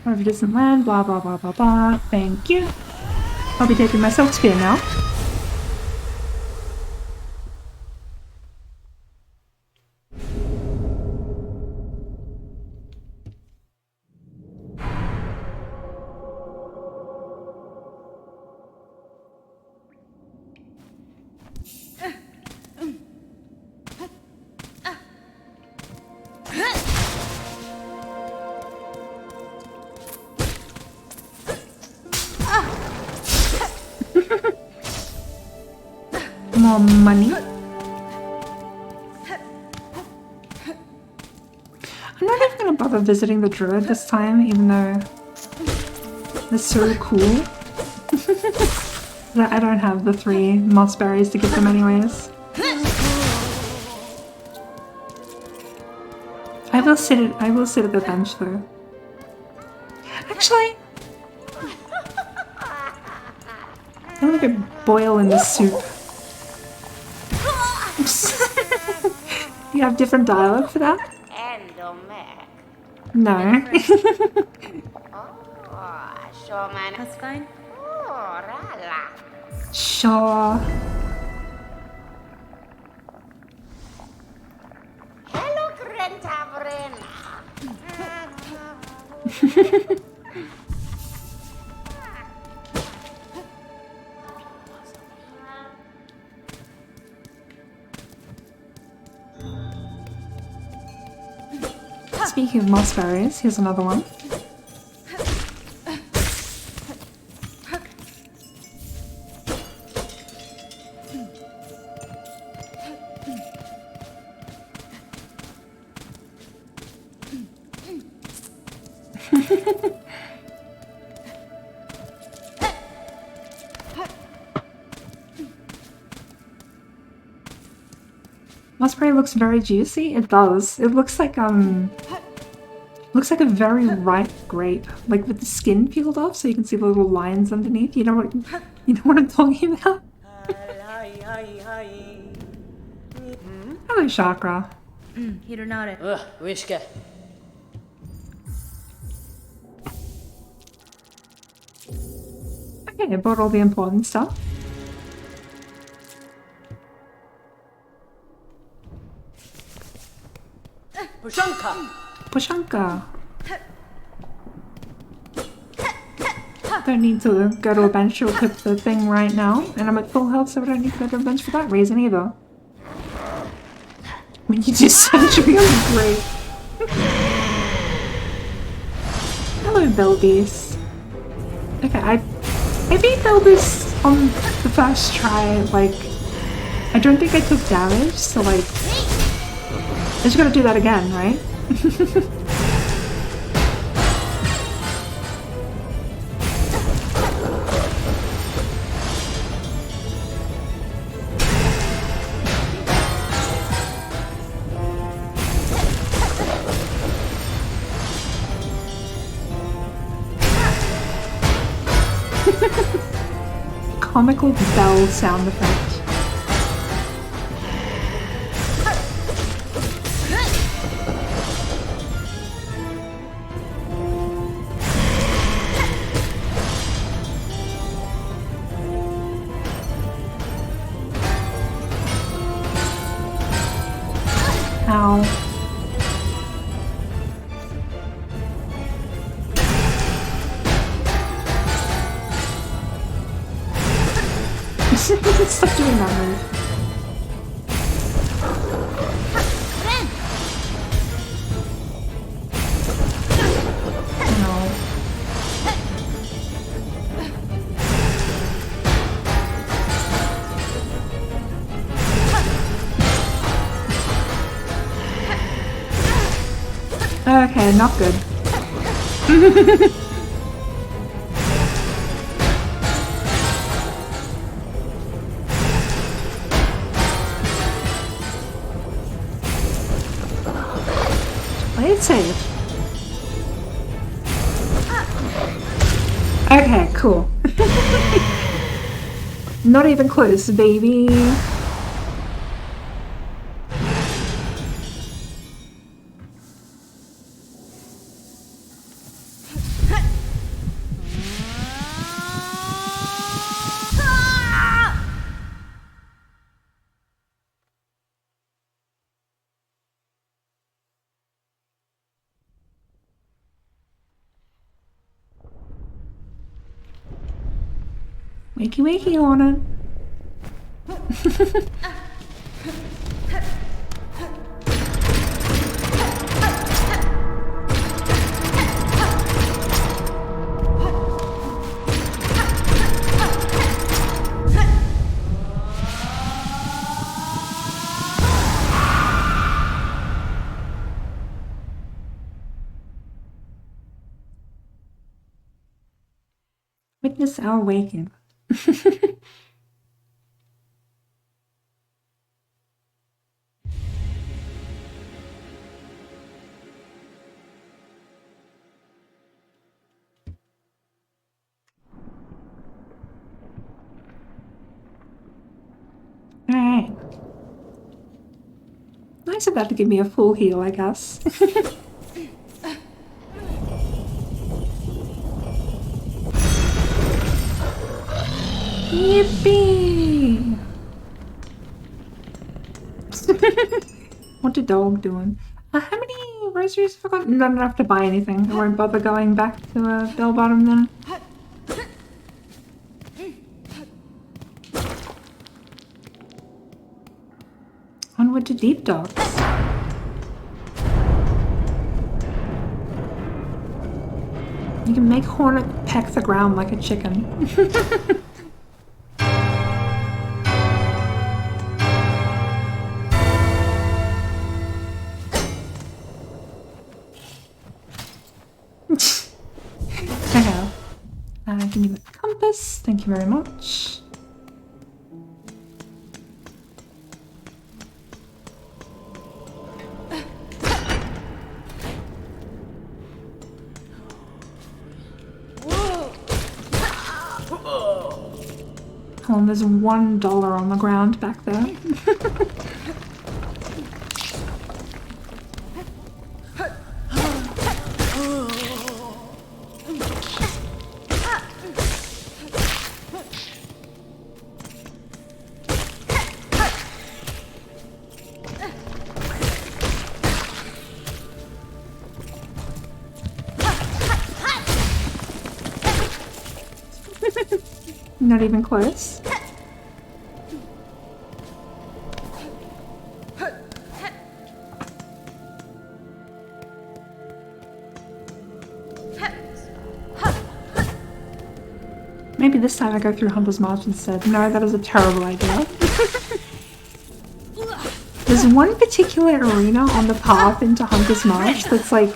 River distant land, blah blah blah blah blah. Thank you. I'll be taking my Silk Spear now. More money. I'm not even gonna bother visiting the druid this time, even though they're so cool. I don't have the 3 moss berries to give them anyways. I will sit at the bench though. Actually, I'm gonna go boil in the soup. You have different dialogue for that? No. That's fine. Sure. Hello, Krentavren. Speaking of mossberries, here's another one. Mossberry looks very juicy. It does. It looks like a very ripe grape, like with the skin peeled off, so you can see the little lines underneath. You know what I'm talking about? Hello, Chakra. Hironare. Wishke. Okay, I bought all the important stuff. Pushanka. Pushanka. Don't need to go to a bench to equip the thing right now, and I'm at full health, so I don't need to go to a bench for that reason either. When you do surgery on the grave. Hello, Belbeast. Okay, I beat Belbeast on the first try. Like, I don't think I took damage, so like, I just gotta do that again, right? Comical bell sound effect. Ow. Stop doing that move. No. Okay, not good. Play it safe. Okay, cool. Not even close, baby. Wakey wakey on it. Witness our waking. Alright. Nice of that to give me a full heal, I guess. Yippee! What the dog doing? How many rosaries have I got? Not enough to buy anything. I won't bother going back to Bell Bottom then. Onward to Deep Docks. You can make Hornet peck the ground like a chicken. Okay. Give me the compass. Thank you very much. Oh, there's $1 on the ground back there. Not even close. Maybe this time I go through Hunter's March instead. No, that is a terrible idea. There's one particular arena on the path into Hunter's March that's like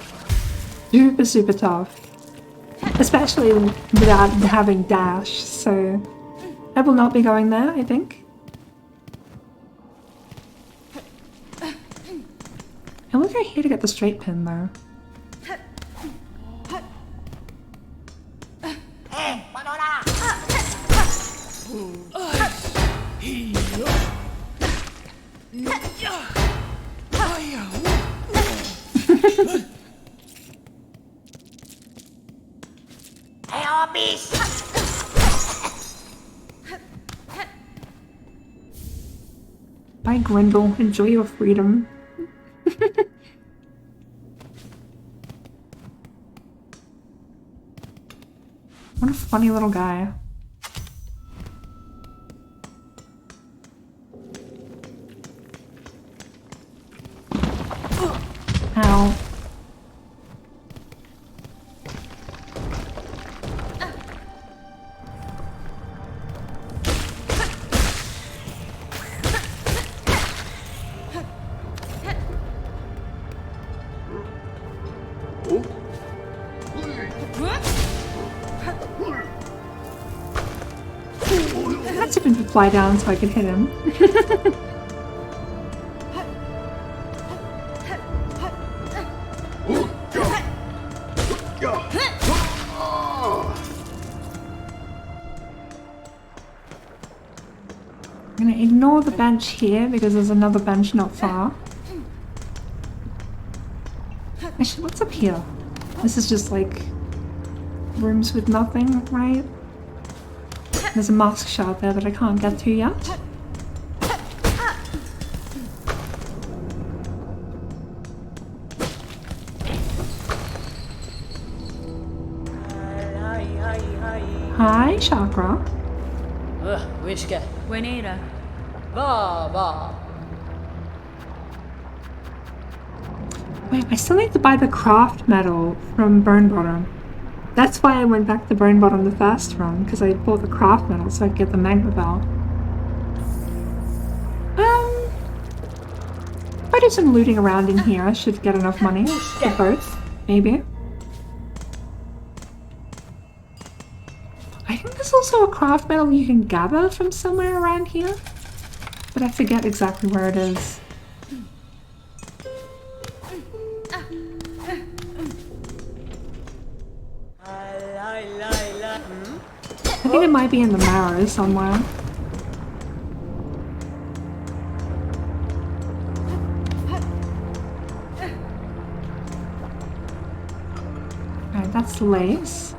super tough. Especially without having dash, so I will not be going there, I think. I will go here to get the straight pin though. Bye, Grindel. Enjoy your freedom. What a funny little guy. Ow. That's him to fly down so I can hit him. I'm gonna ignore the bench here because there's another bench not far. Actually, what's up here? This is just like rooms with nothing, right? There's a mask shard there that I can't get to yet. Hi, Chakra. Wishka. Buenera. Va. Wait, I still need to buy the craft medal from Bone Bottom. That's why I went back to Bone Bottom the first run, because I bought the craft medal so I could get the magma bell. If I do some looting around in here, I should get enough money for both, maybe. I think there's also a craft medal you can gather from somewhere around here, but I forget exactly where it is. I think it might be in the marrow somewhere. Alright, that's lace.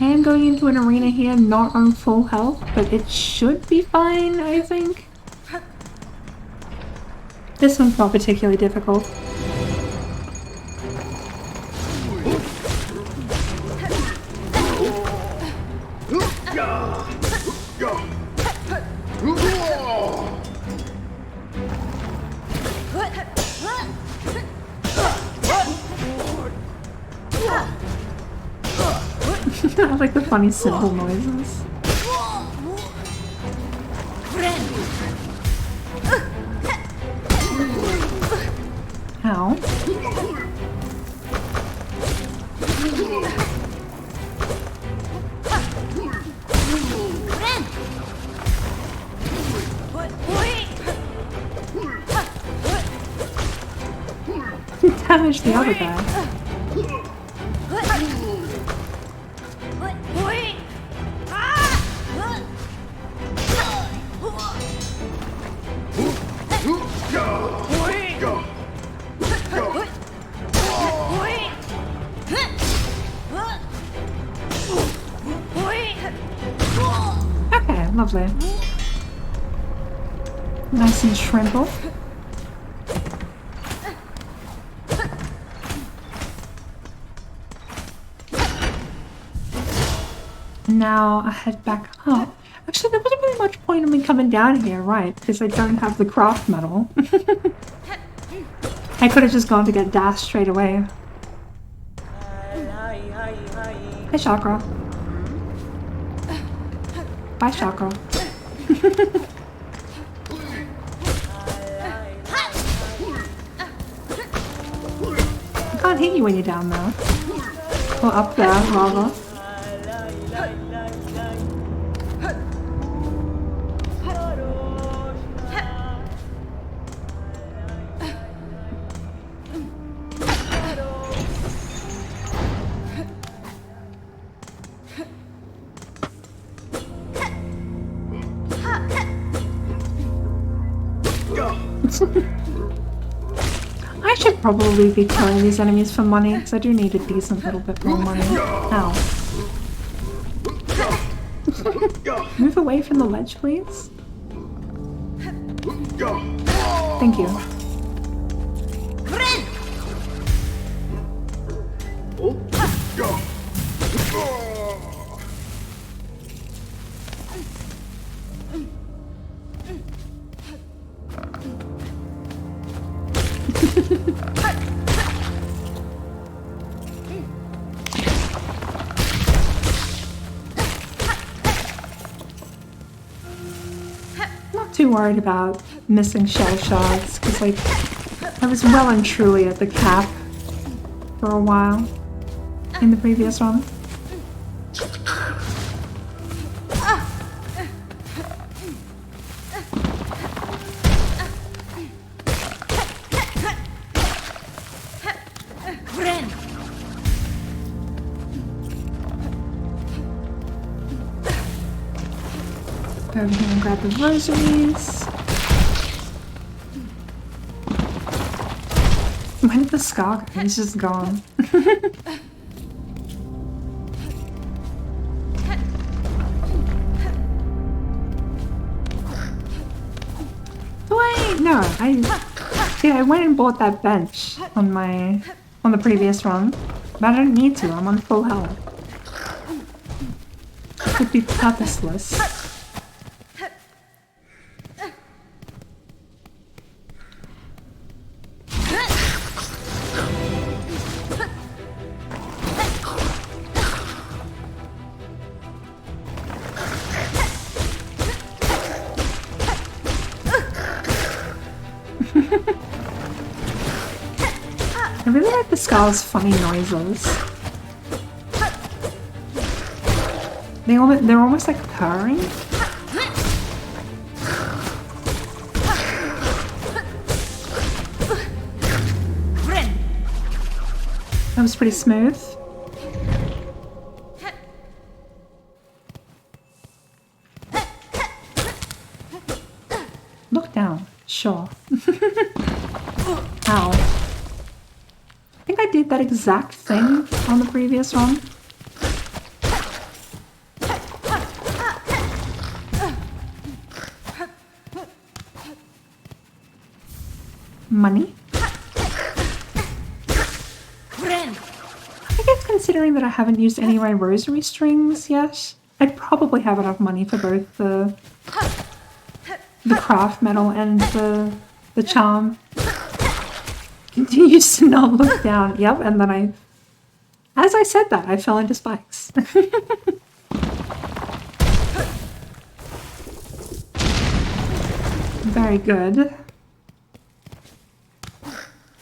I am going into an arena here not on full health, but it should be fine, I think. This one's not particularly difficult. I like the funny simple noises. Ow. Damage the other guy. Okay, lovely. Nice and shrimple. Now I head back up. Actually, there wasn't really much point in me coming down here, right? Because I don't have the craft medal. I could have just gone to get Dash straight away. Hey, Chakra. Bye, Chakra. I can't hit you when you're down there. Or up there, rather. I should probably be killing these enemies for money, because I do need a decent little bit more money. Ow. Move away from the ledge, please. Thank you. Not too worried about missing shell shards, because like I was well and truly at the cap for a while in the previous one. Go over here and grab the rosaries. When did the scar go? He's just gone. No, I went and bought that bench on the previous one, but I don't need to. I'm on full health. It would be purposeless. I really like the skull's funny noises. They're almost like purring. was pretty smooth. Look down. Sure. Ow. I think I did that exact thing on the previous one. Money? I guess considering that I haven't used any of my rosary strings yet, I'd probably have enough money for both the craft metal and the charm. Continues to not look down. Yep, and then as I said that, I fell into spikes. Very good.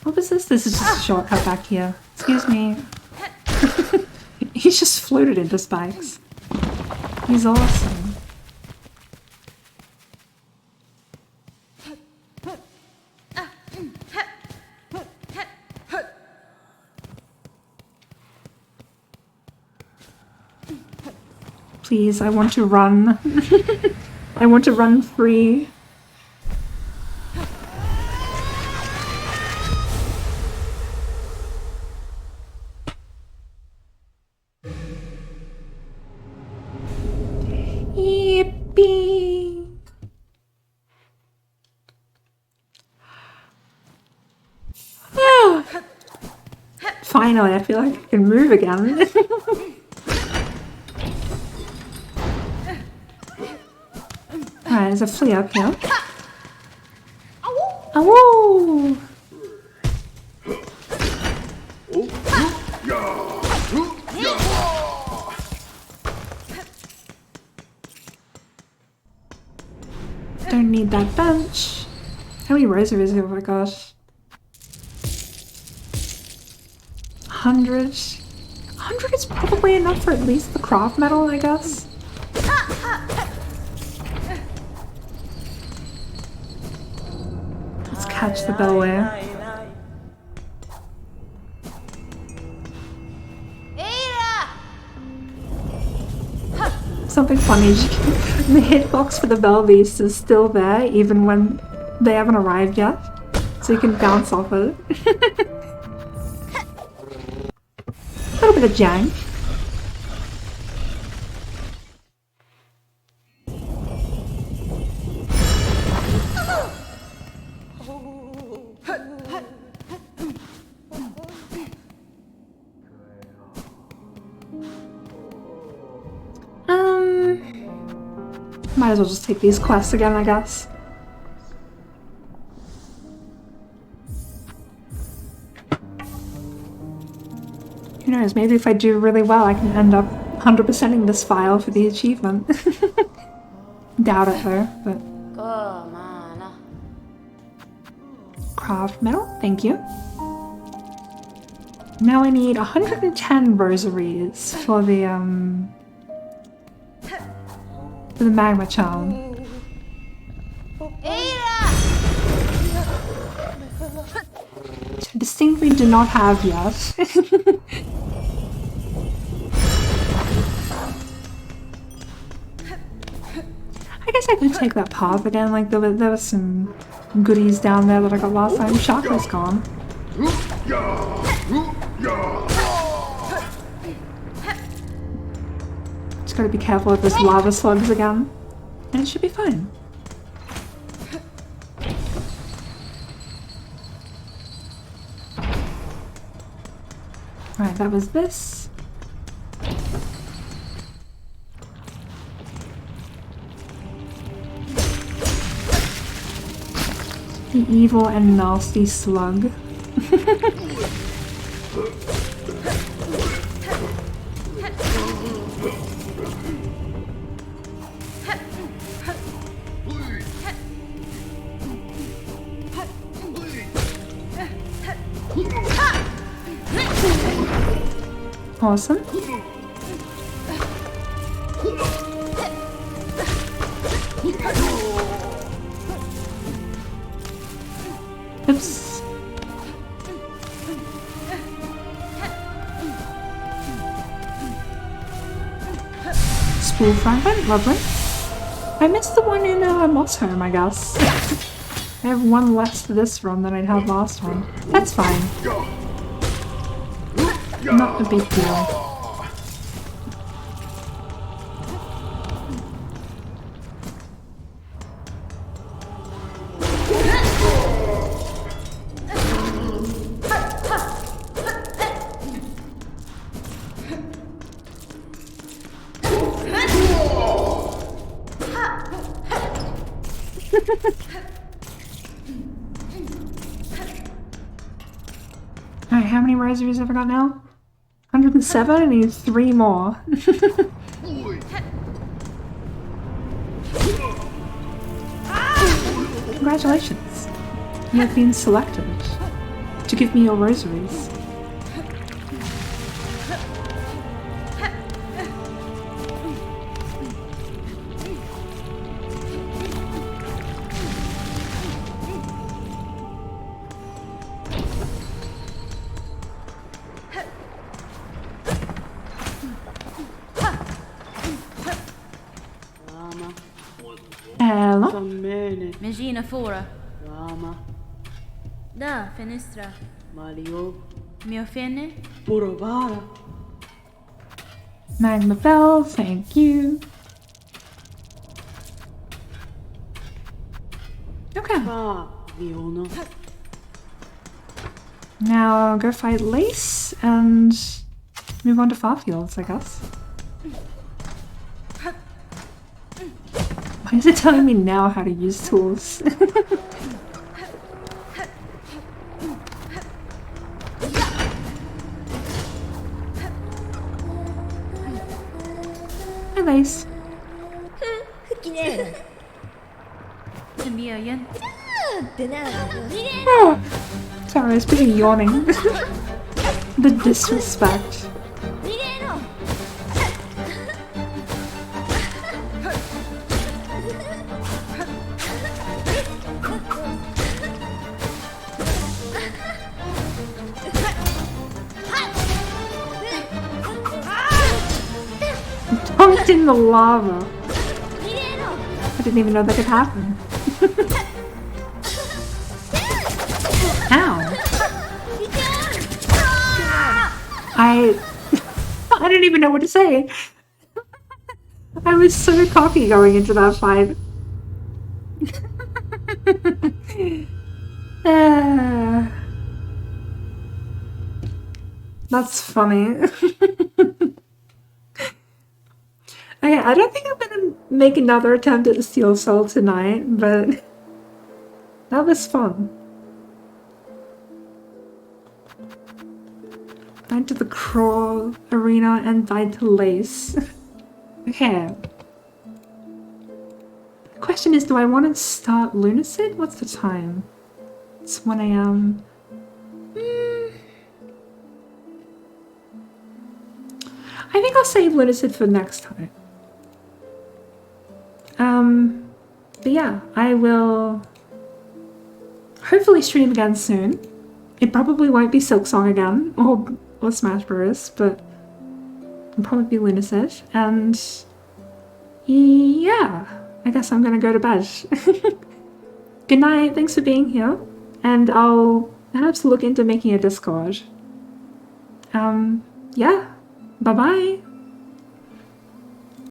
What was this? This is just a shortcut back here. Excuse me. He just floated into spikes. He's awesome. Please, I want to run. I want to run free. Yippee! Finally, I feel like I can move again. Alright, there's a flea up here. Ow! Don't need that bench. How many rosaries have I got? 100. 100 is probably enough for at least the craft metal, I guess. Let's catch the bellwether. Something funny, the hitbox for the bell beast is still there even when they haven't arrived yet, so you can bounce off it. A little bit of jank. Might as well just take these quests again, I guess. Who knows, maybe if I do really well I can end up 100%ing this file for the achievement. Doubt it though, but... Craft metal, thank you. Now I need 110 rosaries for the magma charm. Which I distinctly do not have yet. I guess I could take that path again, like there were some goodies down there that I got last time. Chakra's gone. Just gotta be careful with this lava slugs again, and it should be fine. Right, that was this. The evil and nasty slug. Awesome. Oops. school fragment, lovely. I missed the one in Moss Home, I guess. I have one less to this run than I'd had last one. That's fine. Not a big deal. Alright, how many rosaries have I got now? 107? I need 3 more. Congratulations. You have been selected to give me your rosaries. Hello? Sammene, Megina fora. Rama, Da, finestra. Mario, Mi offende? Borovara, Magma Bell, thank you. Okay, Fabiano, now go fight Lace and move on to Farfields, I guess. Why is it telling me now how to use tools? Hi, Lace. Mia yan. Oh, sorry, I was busy yawning. The disrespect. Dunked in the lava. I didn't even know that could happen. Ow. I didn't even know what to say. I was so cocky going into that fight. That's funny. Okay, I don't think I'm gonna make another attempt at the Steel Soul tonight, but that was fun. Died to the Crawl Arena and died to Lace. Okay. The question is, do I want to start Lunacid? What's the time? It's 1 AM. I think I'll save Lunacid for next time. But yeah, I will hopefully stream again soon. It probably won't be Silksong again, or Smash Bros, but it'll probably be Lunacid. And yeah, I guess I'm gonna go to bed. Good night, thanks for being here, and I'll perhaps look into making a Discord. Yeah, bye-bye.